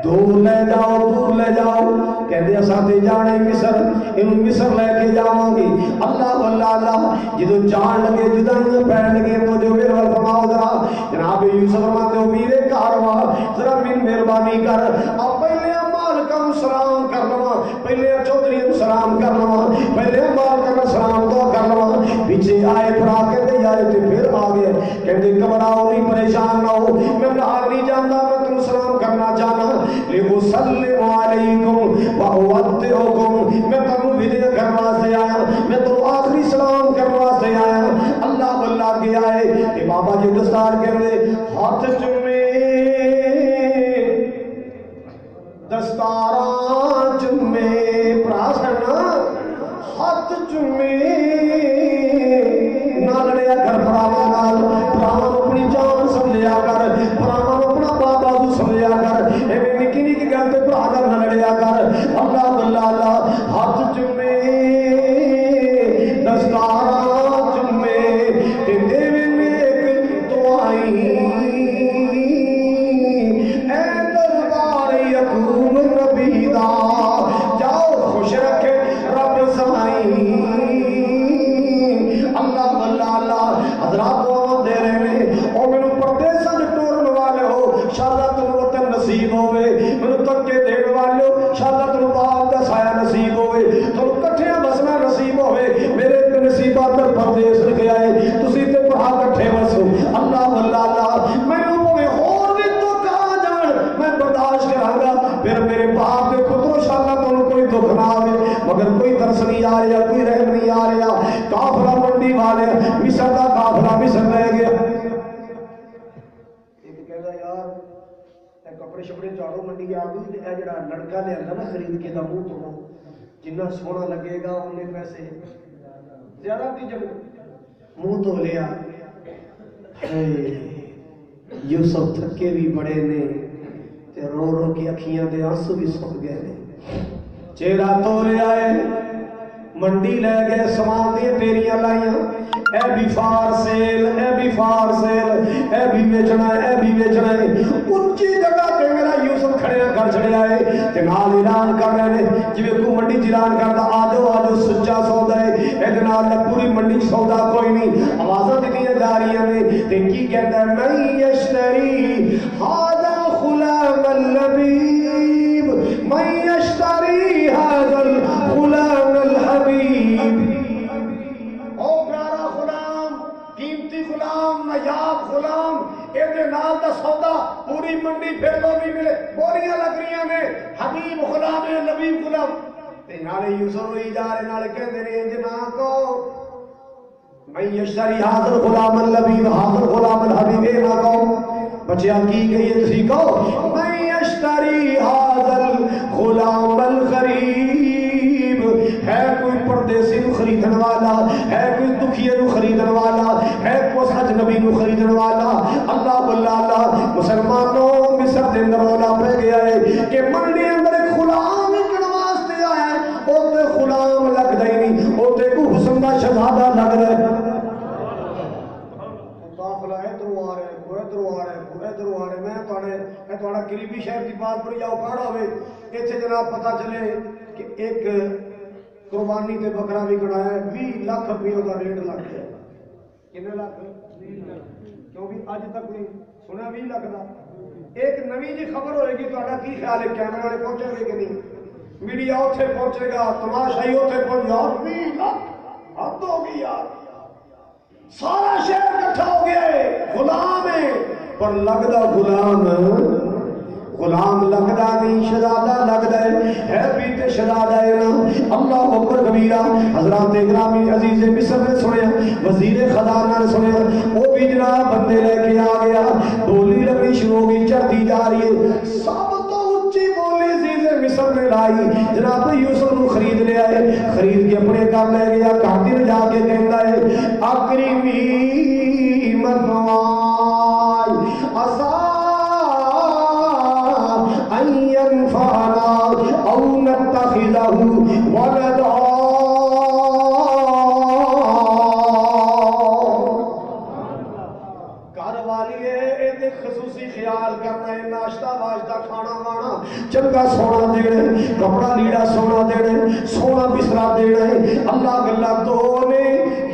دور لے جاؤ، دور لے جاؤ، کہندے اساں تے جانے مصر، اینوں مصر لے کے جاواں گے، اللہ واللہ اللہ، جدوں جان لگے جدائیاں پین لگے تو جو میرے ول فرماؤ ذرا جناب یوسف فرماتے ہو میرے کارواں ذرا من مہربانی کر، اب پہلے مالکاں نوں سلام کر لواں، پہلے چودھریاں نوں سلام کر لواں، پہلے مالکاں نوں سلام دعا کر لواں، پیچھے آئے پڑھا کہندے یار تے پھر آ گئے، کہندے گھبراؤ نہیں، پریشان نہ ہو، میں باہر نہیں جاندا، میں تم سلام کرنا چاہنا، لِأُسَلِّمُ عَلَيْكُمْ وَأُوَدِّعُكُمْ، میں تمہیں وداع کرنے سے آیا، میں تو آخری سلام کرنے سے آیا، اللہ واللہ کے آئے کہ بابا جی دستار کہندے ہاتھ چومے، دستاراں چومے، پراسنا ہاتھ چومے، نہ لڑیا کر پراواں نال، پراواں اپنی جان سمجھیا کر، پراواں اپنا بابا تو سمجھیا کر، ایویں نکی نکی گل تے بھرا نال نہ لڑیا کر، اللہ اللہ اللہ، ہاتھ چومے، دستاراں چومے، تے دیویں نیک دعائیں، اے دربار یقوم نبی دا، جاؤ خوش رکھے رب سمائی، اللہ اللہ اللہ، حضرات دعا دے رہے ہیں، اور میں پردیساں جو ٹورن والے ہو، شاءاللہ تم وطن نصیب ہوئے، میں تکے دین والے ہو، شاءاللہ تم باپ دا سایہ نصیب ہوئے، تم کٹھے بسنا نصیب ہوئے، میرے نصیبات در پردیس لکھے آئے، تسی تے پڑھا کٹھے بسو، اللہ اللہ اللہ، میں نو میں اور بھی تو کہا جان، میں برداشت کراں گا، پھر میرے باپ دے پتروں شاءاللہ تم کوئی دکھ نہ آوے، مگر کوئی ترس نہیں آ رہا، کوئی رحم نہیں آ رہا، کافلہ منڈی والے مصر دا کافلہ مصر لے گیا، ایک کہہ رہا یار کپڑے شپڑے چاڑو منڈی آ گئی، اے جڑا لڑکا لے آندا نا خرید کے دا منہ تو جنہ سونا لگے گا انہیں پیسے زیادہ بھی، جب منہ تو لیا، یوسف تھکے بھی بڑے نے، تے رو رو کی اکھیاں دے آنسو بھی سک گئے نے، چہرہ تو لے آئے، منڈی لے گئے، سامان دی ٹیریاں لائیاں، اے بھی فار سیل، اے بھی فار سیل، اے بھی بیچنا ہے، اے بھی بیچنا ہے، اونچی جگہ پہ میرا یوسف کھڑے کر چڑے آئے، تے نال اعلان کر رہے ہیں، جویں کو منڈی اعلان کردا آجو آجو سچا سودا ہے، اے جناب پوری منڈی سودا کوئی نہیں، آوازاں دتیاں جا رہی ہیں، تے کی کہندا ہے من یشتری ھذا الغلام اللبیب، من یشتری ھذا الغلام الحبیب، او پیارا غلام، قیمتی غلام، نایاب غلام، اے دے نال دا سودا پوری منڈی پھر لو نہیں ملے، بوریاں لگ رہی ہیں، حبیب غلام ہے، لبیب غلام، تے نالے یوسف ہوئی جا رہے، نالے کہندے نے انج نہ کو، من یشتری ھذا الغلام اللبیب ھذا الغلام الحبیب، اے نہ کو بچیا کی گئی ہے تسی کو، من یشتری ھذا الغلام الغریب، ہے کوئی پردیسی کو خریدن والا، ہے کوئی دکھی دوجے نو خریدن والا ہے کوس اجنبی نو خریدن والا اللہ اللہ مسلمانوں مصر دے اندر رولا پہ گیا ہے کہ منڈی اندر ایک غلام وکن واسطے آیا ہے او تے غلام لگدا ہی نہیں او تے کو حسن دا شہزادہ لگ رہا ہے قافلہ ادھر آ رہا ہے ادھر آ رہا ہے ادھر آ رہا ہے میں تھوڑا قریبی شہر کی بات پڑھی جاؤ پڑھا ہوئے ایتھے جناب پتہ چلے کہ ایک قربانی تے بکرا بھی کڑایا ہے 20 لاکھ روپے دا ریٹ لگ گیا کتنے لاکھ کیونکہ اج تک کوئی سنیا 20 لاکھ دا ایک نویں جی خبر ہوئے گی تہاڈا کی خیال ہے کیمرے والے پہنچے گے کہ نہیں میڈیا اوتھے پہنچے گا تماشائی اوتھے پہنچ یار 20 لاکھ حد ہو گئی یار سارا شہر اکٹھا ہو گیا ہے غلام ہے پر لگدا غلام لگدا نہیں شہزادہ لگدا ہے بھی تے شہزادہ ہے نا اللہ اکبر کبیرہ حضرات گرامی عزیز مصر نے سنیا وزیر خزانہ نے سنیا وہ بھی جناب بندے لے کے آ گیا بولی لگنی شروع ہو گئی چڑھتی جا رہی ہے سب تو اونچی بولی عزیز مصر نے لائی جناب یوسف نو خرید لے آئے خرید کے اپنے گھر لے گیا کاٹر جا کے کہندا ہے اکرمی منوائی ينفعنا او نتخذه ولدا گھر والی ہے خصوصی خیال کرنا ہے ناشتہ واشتہ کھانا وانا چنگا سونا دینا کپڑا لیڑا سونا دینا سونا بستر دینا ہے اللہ گلا تو نے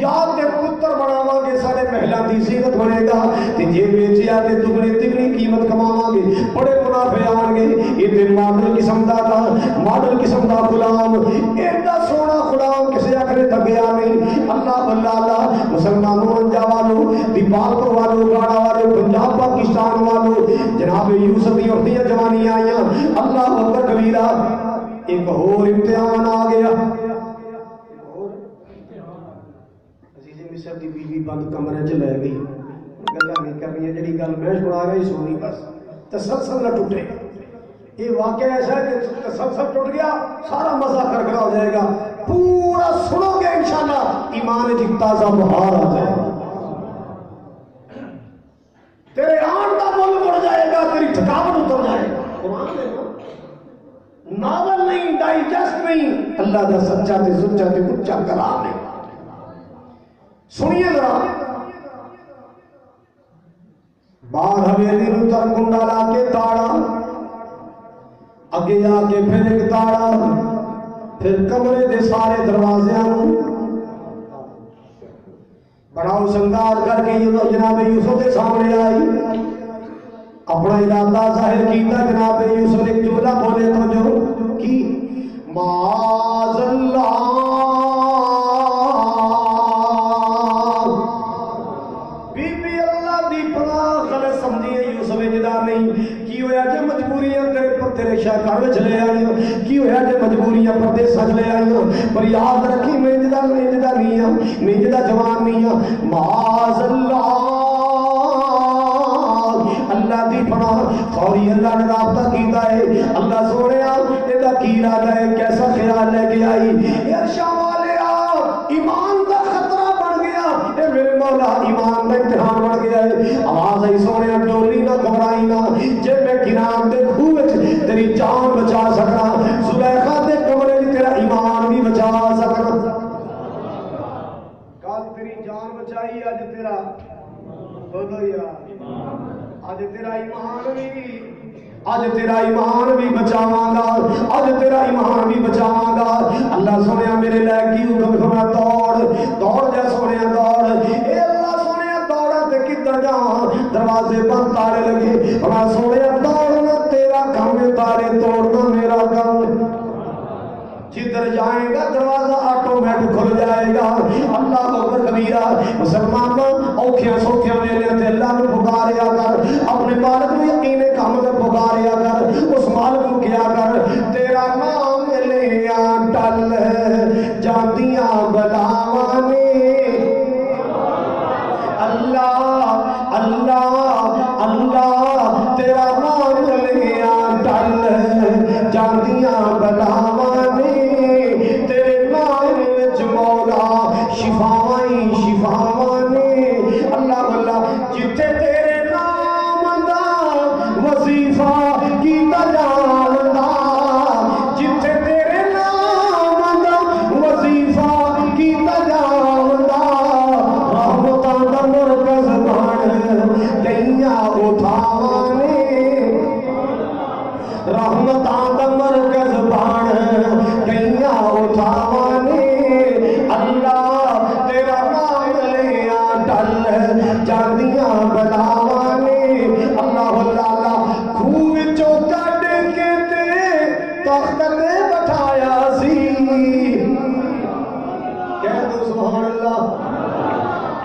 یاد تے پتر بناواں گے سارے محلاں دی زینت بنے گا تے جے بیچیا تے دگنی تگنی قیمت کماواں گے بڑے منافع آن گے یہ تے ماڈل قسم دا غلام ایڈا سونا غلام کسے آخر تگیا نہیں اللہ اللہ مسلمانوں انجا والو دیپالپور والو گاڑا والو پنجاب پاکستان والو جناب یوسف دی عورتیاں جوانی آئیاں اللہ اکبر کبیرہ ایک اور امتحان آ گیا مصر دی بیوی بند کمرے چ لے گئی گلاں نہیں کرنی جڑی گل میں سنا رہی سونی بس تسلسل نہ ٹوٹے یہ واقعہ ایسا ہے کہ تسلسل ٹوٹ گیا سارا مزہ کرکرا ہو جائے گا پورا سنو گے انشاءاللہ ایمان کی تازہ بہار آ جائے گا تیرے آن کا مول مڑ جائے گا تیری تھکاوٹ اتر جائے گا قرآن ہے ناول نہیں ڈائجسٹ نہیں اللہ دا سچا تے سچا تے اچا کلام ہے سنیے ذرا باہر حویلی نو تر کنڈا لا کے تاڑا اگے آ کے پھر ایک تاڑا پھر کمرے دے سارے دروازے بڑا سنگار کر کے جناب یوسف کے سامنے آئی اپنا ارادہ ظاہر کیتا جناب یوسف نے جملہ بولے تو جو کی معاذ اللہ کی ہویا جے مجبوریاں تیرے شاہکار میں چلے آئی کی ہویا جے مجبوریاں پردے سج لے آئی پر یاد رکھی میجدہ نہیں ہوں میجدہ جوان نہیں ہوں معاذ اللہ اللہ دی پناہ فوری اللہ نے رابطہ کیتا ہے اللہ سونے ایدہ کی ارادہ ہے کیسا خیال لے کے آئی ارشا والے ایمان دا خطرہ بڑھ گیا اے میرے مولا ایمان دا امتحان بڑھ گیا ہے آواز آئی سونے ڈولی نہ گھبرائی نہ جے میں گرام دے کھوچ تیری جان بچا سکنا زلیخہ دے کمرے تیرا ایمان بھی بچا سکنا کل تیری جان بچائی آج تیرا بولو یا آج تیرا ایمان بھی بچاواں گا آج تیرا ایمان بھی بچاواں گا اللہ سونے میرے لے کی حکم فرما دوڑ جا سونے دوڑ اے اللہ سونے دوڑا تے کدھر جاواں دروازے بند تارے لگے فرما سونے دوڑنا تیرا کام ہے تارے توڑنا میرا کام ہے جدھر جائے گا دروازہ آٹومیٹک کھل جائے گا اللہ اکبر کبیرہ مسلمان اوکھیاں سوکھیاں ویلے تے اللہ کو پکاریا کر اپنے مالک کو یقین کام میں پکاریا کر اس مالک کو کیا کر تیرا نام لیا ٹل جاندیاں بلاواں نے اللہ اللہ اللہ تیرا نام لیا ٹل جاندیاں بلاواں نے تیرے نام وچ مولا شفاواں شفا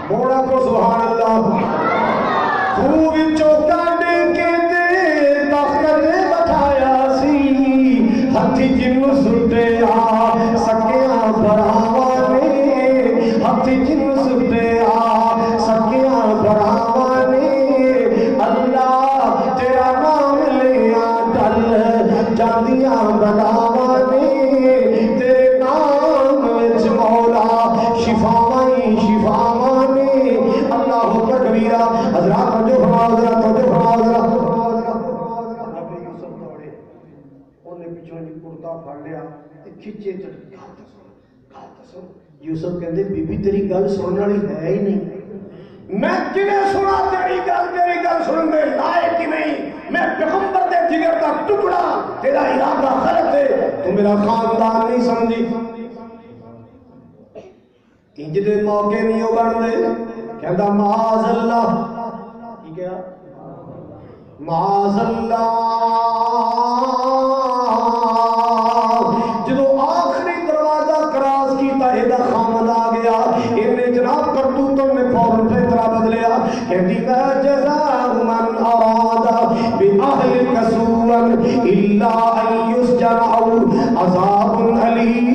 موڑا کو سبحان اللہ خوب چوکا ڈے کے تخت بٹھایا سی ہتھی جن سٹے آ سکیاں بھراواں نے ہتھی جن سٹے آ سکیاں بھراواں نے اللہ تیرا نام لیا ڈل جاندیاں بلاواں نے تیرے نام وچ مولا شفاواں ہی شفاواں نے اللہ اکبر کبیرہ حضرات جو فرماؤ ذرا توجہ فرماؤ ذرا نبی یوسف دوڑے انہیں پیچھوں جی کرتا پھڑ لیا تے کھچے چڑھ گل دسو یوسف کہندے بی بی تیری گل سنن والی ہے ہی نہیں میں کنے سنا تیری گل سنن دے لائق ہی نہیں میں پیغمبر دے جگر دا ٹکڑا تیرا ارادہ غلط ہے تو میرا خاندان نہیں سمجھی انج دے موقع نہیں ہو بنتے کہندا معاذ اللہ کی کیا معاذ اللہ جدو آخری دروازہ کراس کیتا ایدہ خامد آ گیا انہیں جناب کرتوتوں میں فوراً فیطرہ بدلیا کہتی میں جزاء من اراد بأہلک سوءا الا ان یسجن او عذاب علیم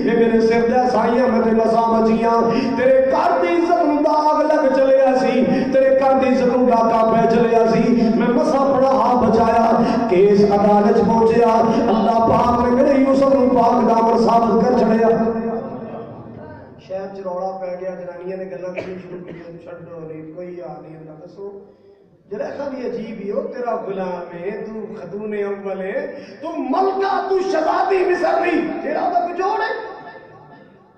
یہ میرے سر دے سائیاں میں تے مسا مچیاں تیرے گھر دی عزت نوں داغ لگ چلیا سی تیرے گھر دی عزت نوں ڈاکا پہ چلیا سی میں مسا بڑا ہاں بچایا کیس عدالت پہنچیا اللہ پاک نے میرے یوسف نوں پاک دامن ثابت کر چھڑیا شہر چ روڑا پہ گیا جنانیاں نے گلاں کرنی شروع کی چھڈو نہیں کوئی آ نہیں اللہ دسو زلیخا بھی عجیب ہی ہو تیرا غلام ہے تو خاتون اول ہے تو ملکہ تو شہزادی مصر نہیں تیرا تو کجوڑ ہے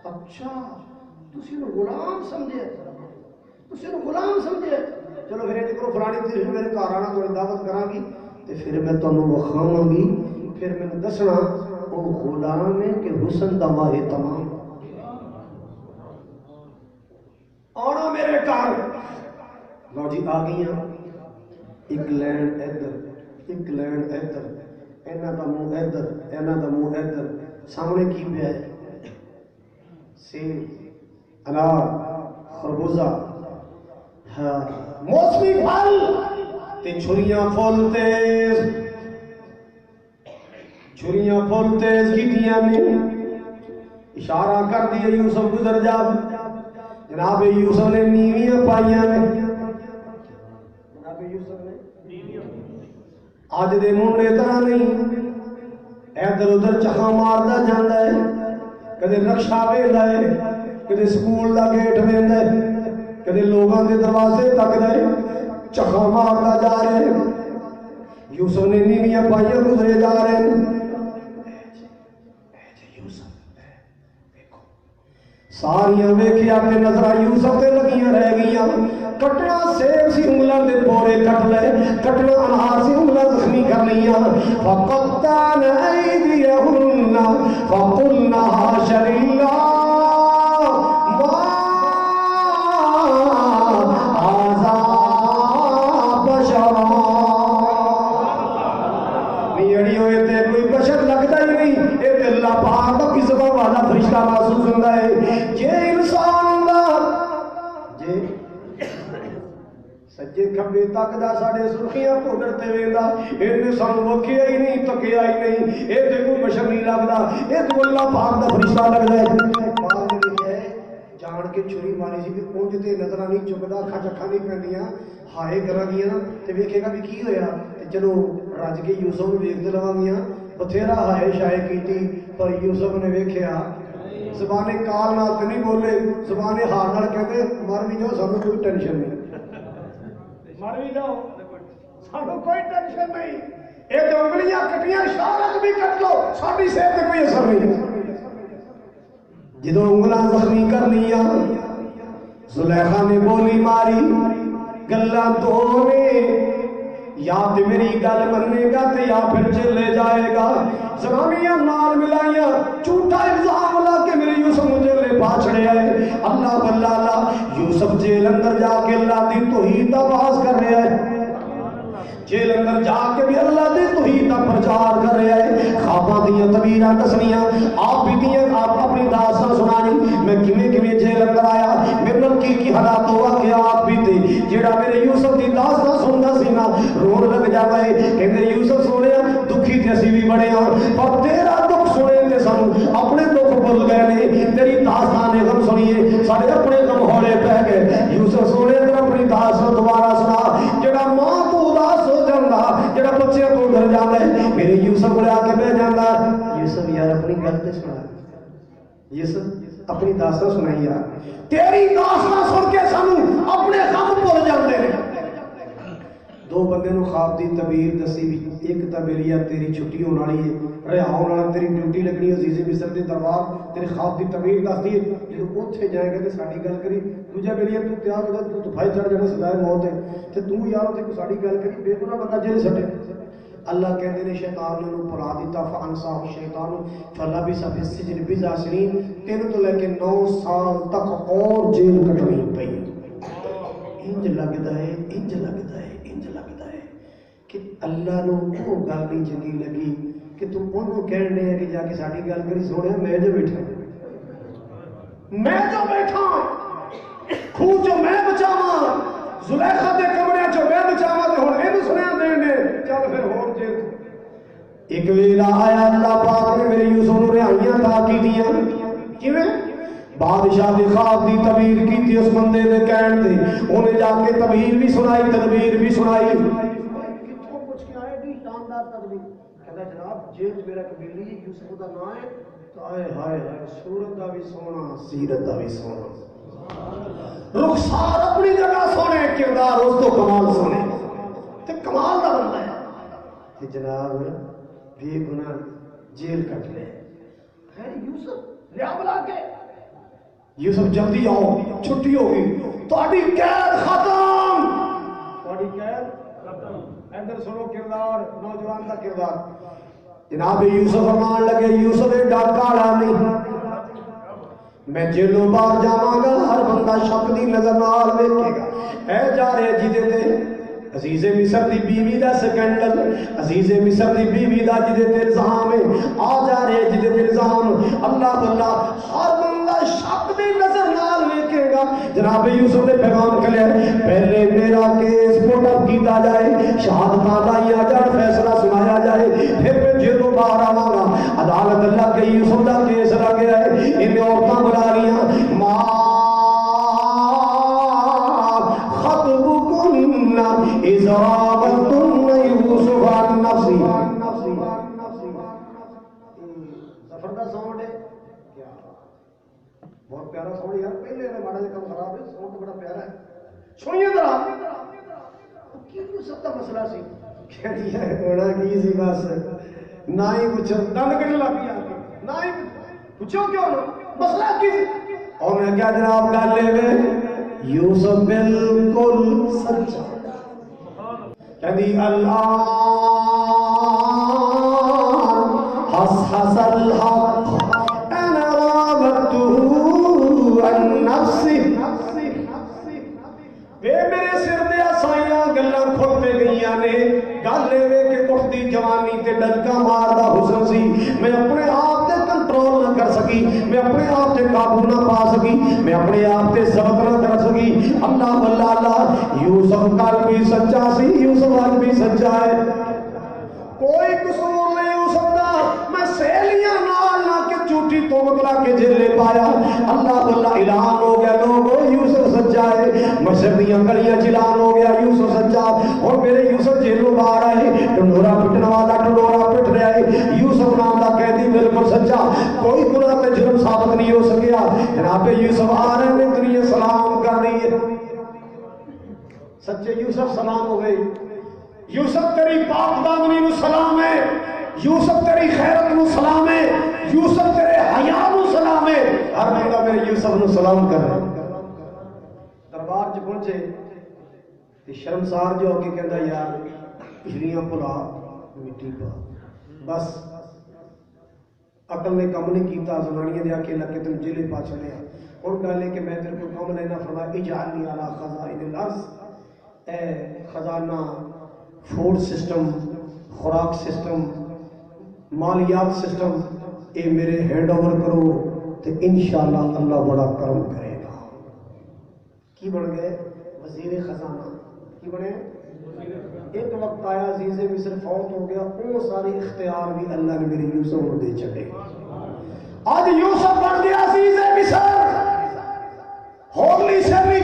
اچھا تسی نو غلام سمجھے چلو پھر ایک کرو فلانی تیری میرے گھر آنا تھوڑی دعوت کراں گی تے پھر میں تانوں وکھاواں گی پھر میں دسنا او غلام ہے کہ حسن دا واحد تمام آنا میرے گھر لو جی آ گئیاں ایک لینڈ ادھر اینا دا منہ ادھر اینا دا منہ ادھر سامنے کی پہ ہے سیب انار خربوزہ موسمی پھل تے چھریاں پھول تیز کیتیاں نے اشارہ کر دیا یوسف گزر جا جناب یوسف نے نیویاں پائیاں نے آج دے منڈے طرح نہیں ادھر ادھر چکا ماردا جاندا ہے کدے رکشا ویندا ہے کدے سکول دا گیٹ ویندا ہے کدے لوگاں دے دروازے تکدا ہے چکا ماردا جا رہا ہے یوسف نے نیویاں پائیاں گزرے جا رہے ہیں ساریاں ویکھیا تے نظراں یوسف تے لگیاں رہ گئیاں کٹنا سیب سی انگلاں دے پورے کٹ لے کٹنا انہار سی انگلاں زخمی کر لیاں فقطعن ایدیہن فقلنا حاش للہ ما ھذا بشرا نیڑی ہوئے تے کوئی بشر لگتا ہی نہیں اے تے اللہ پاک دا کسبا والا فرشتہ محسوس ہوندا ہے جے انسان دا جے سجے کھبے تک دا ساڑے سرخیاں پودر تے ویندا انہیں سانو وکھیا ہی نہیں تکیا ہی نہیں اے تے کوئی بشر نہیں لگدا اے تو اللہ پاک دا فرشتہ لگدا ہے مار دے ہے جان کے چھری ماری سی کہ پونج تے نظراں نہیں چکدا کھچ اکھاں نہیں پیندیاں ہائے کراں گیاں نا تے ویکھے گا بھی کی ہویا تے چلو رج کے یوسف نوں ویکھدے رہاں گیاں بتھیرا ہائے شائے کیتی پر یوسف نے ویکھیا زبان کال نال تے نہیں بولے زبان ہار نال کہندے مر بھی جاؤ سانو کوئی ٹینشن نہیں مر بھی جاؤ سانو کوئی ٹینشن نہیں اے تے انگلیاں کٹیاں شارک بھی کٹ لو ساڈی صحت تے کوئی اثر نہیں جدو انگلاں زخمی کر لیا زلیخا نے بولی ماری گلاں دو نے یا تے میری گل مننے گا تے یا پھر چلے جائے گا زمانیاں نال ملائیاں جھوٹا الزام لا کے میرے یوسف مجھے لے پاچھڑے آئے اللہ باللہ یوسف جیل اندر جا کے اللہ دی توحید دا باز کر رہے ہیں جیل اندر جا کے بھی اللہ دی توحید دا پرچار کر رہے ہیں خواباں دیاں تبیراں دسنیاں، آپ بھی آپ اپنی داستان سنانی میں کیویں جیل اندر آیا، میرے نال کی حالات ہوا کہ آپ بھی تے جیڑا میرے یوسف دی داستان سندا سی نا رون لگ جاتا ہے، کہندے یوسف سونیا دکھی تے اسی بھی بڑے ہاں، پر تیرا دکھ سنے تے سانو اپنے دکھ بھول گئے نے، تیری داستان غم سنیے سارے اپنے غم ہولے پہ گئے۔ یوسف سونے تے اپنی داستان دوبارہ سنا، جڑا ماں تو اداس ہو جاندا، جڑا بچے تو ڈر جاندا ہے، میرے یوسف کو آ کے بیٹھ جاندا، یوسف یار اپنی گل تے سنا، یوسف اپنی داستان سنائی یار، تیری داستان سن کے سانو اپنے غم بھول جاندے نے۔ دو بندے نو خواب دی تعبیر دسی بھی، ایک تعبیریا تیری چھٹی ہونے والی ہے، رہا ہونے والا تیری ڈیوٹی لگنی ہے عزیز مصر دے دربار، تیرے خواب دی تعبیر دسدی ہے، جدوں اوتھے جائے گا تے ساڈی گل کری، دوجا بیلیا تو تیار ہو جا، تو دفاعی چڑھ جانا سزائے موت ہے، تے تو یار اوتھے کوئی ساڈی گل کری، بے گناہ بندہ جیل سٹے۔ اللہ کہندے نے شیطان نے انہوں بھلا دیتا، فانساہ الشیطان فلبث فی السجن بضع سنین، 3 تو لے کے 9 سال تک اور جیل کٹنی پئی۔ انج لگدا ہے، انج لگدا ہے، انج لگدا ہے کہ اللہ نو وہ گل نہیں چنگی لگی کہ تم انہوں کہنے ہے کہ جا کے ساڈی گل کری، سونے میں جو بیٹھا خوہ جو میں بچاواں، زلیخا دے کمرے جو میں بچاواں، تے ہن اینو سنیا دینے چل پھر ہور جیل۔ ایک ویلا آیا اللہ پاک نے میرے یوسف نو رہائیاں عطا کیتیاں، کیویں؟ بادشاہ دی خواب دی تعبیر کیتی اس بندے دے کہن تے، انہیں جا کے تعبیر بھی سنائی تدبیر بھی سنائی۔ کتھوں پوچھ کے آئے دی شاندار تدبیر، کہتا جناب جیل میرا قبیلی ہے، یوسف دا نام ہے، تو آئے ہائے ہائے صورت دا بھی سونا سیرت دا بھی سونا، رخسار اپنی جگہ سونے، کردار اس تو کمال سونے، تے کمال دا بندہ ہے کہ جناب بے گناہ جیل کٹ لے۔ خیر یوسف لیا بلا کے، یوسف جلدی آؤ چھٹی ہوگی، تہاڈی قید ختم، تہاڈی قید ختم۔ ادھر سنو کردار، نوجوان کا کردار۔ جناب یوسف فرمان لگے یوسف ایڈا کالا نہیں، میں جیلوں باہر جاواں گا، ہر بندہ شک دی نظر نال ویکھے گا، اے جا رہے جدے تے عزیز مصر دی بیوی دا سکینڈل، عزیز مصر دی بیوی دا جدے تے الزام ہے، آ جا رہے جدے تے الزام، اللہ اللہ ہر بندہ شک دی نظر نال ویکھے گا۔ جناب یوسف نے پیغام کلیا، پہلے میرا کیس پٹ اپ کیتا جائے، شہادتاں لائیاں جان، فیصلہ سنایا جائے، پھر میں جیلوں باہر آواں گا۔ عدالت اللہ کے یوسف دا کیس لگ گیا ہے، انہیں عورتاں بلا رہیاں، ماں اذ راودتن یوسف عن نفسی، سفر دا ساؤنڈ ہے کیا بہت پیارا ساؤنڈ یار، پہلے نے ماڑا جا کم خراب ہے، ساؤنڈ بڑا پیارا ہے، سنیے ذرا کی یوسف دا مسئلہ سی، کہتی ہے ہونا کی سی، بس نہ ہی پوچھو، دند کٹ لگ گیا نہ ہی پوچھو کیوں نہ مسئلہ کی سی، اور میں کیا جناب گل لے گئے یوسف بالکل سچا، کہتی الآن حس الحق انا راودته عن نفسی، بے میرے سر دے آسائیاں گلاں کھلتے گئیاں نے، گل اے کہ اٹھتی جوانی تے ڈنکا ماردا حسن سی، میں اپنے آپ تے کنٹرول نہ کر سکی، میں اپنے آپ تے قابو نہ پا سکی، میں اپنے آپ تے ضبط نہ کر سکی۔ اللہ اللہ اللہ، یوسف کل بھی سچا سی، یوسف آج بھی سچا ہے، کوئی قصور نہیں یوسف دا، میں سہیلیاں نال نہ کہ جھوٹی تہمت لا کے جیلے پایا۔ اللہ اللہ اعلان ہو گیا لوگو یوسف سچا ہے، مصر دیاں گلیاں چلان ہو گیا یوسف سچا، اور میرے یوسف جیلوں باہر آئے، ڈنڈورا پٹن والا ڈنڈورا پٹ رہا ہے، یوسف نام دا قیدی بالکل سچا، کوئی گناہ تے جرم ثابت نہیں ہو سکیا۔ جناب یوسف آ رہے ہیں، دنیا سلام کر رہی ہے، سچے یوسف سلام ہو گئی، یوسف تیری پاک دامنی نو سلام ہے، یوسف تیری خیرت نو سلام ہے، یوسف تیرے حیا نو سلام ہے، ہر بندہ میرے یوسف نو سلام کر رہا ہے۔ دربار چ پہنچے تے شرمسار جو ہو کے کہندا یار پچھلیاں بھلا مٹی پا، بس عقل نے کم نہیں کیتا، زنانیاں دے آکے لگ کے تم جیلے پا چلیا، اور گل ہے کہ میں تیرے کو کم لینا، فرمایا اجعلنی علی خزائن الارض، اے خزانہ فوڈ سسٹم، خوراک سسٹم، مالیات سسٹم یہ میرے ہینڈ اوور کرو تو انشاءاللہ اللہ بڑا کرم کرے گا۔ کی بن گئے؟ وزیر خزانہ۔ کی بنے؟ ایک وقت آیا عزیز مصر فوت ہو گیا، وہ سارے اختیار بھی اللہ نے میرے یوسف کو دے چلے۔ آج یوسف بن گیا عزیز مصر، ہورلی سے بھی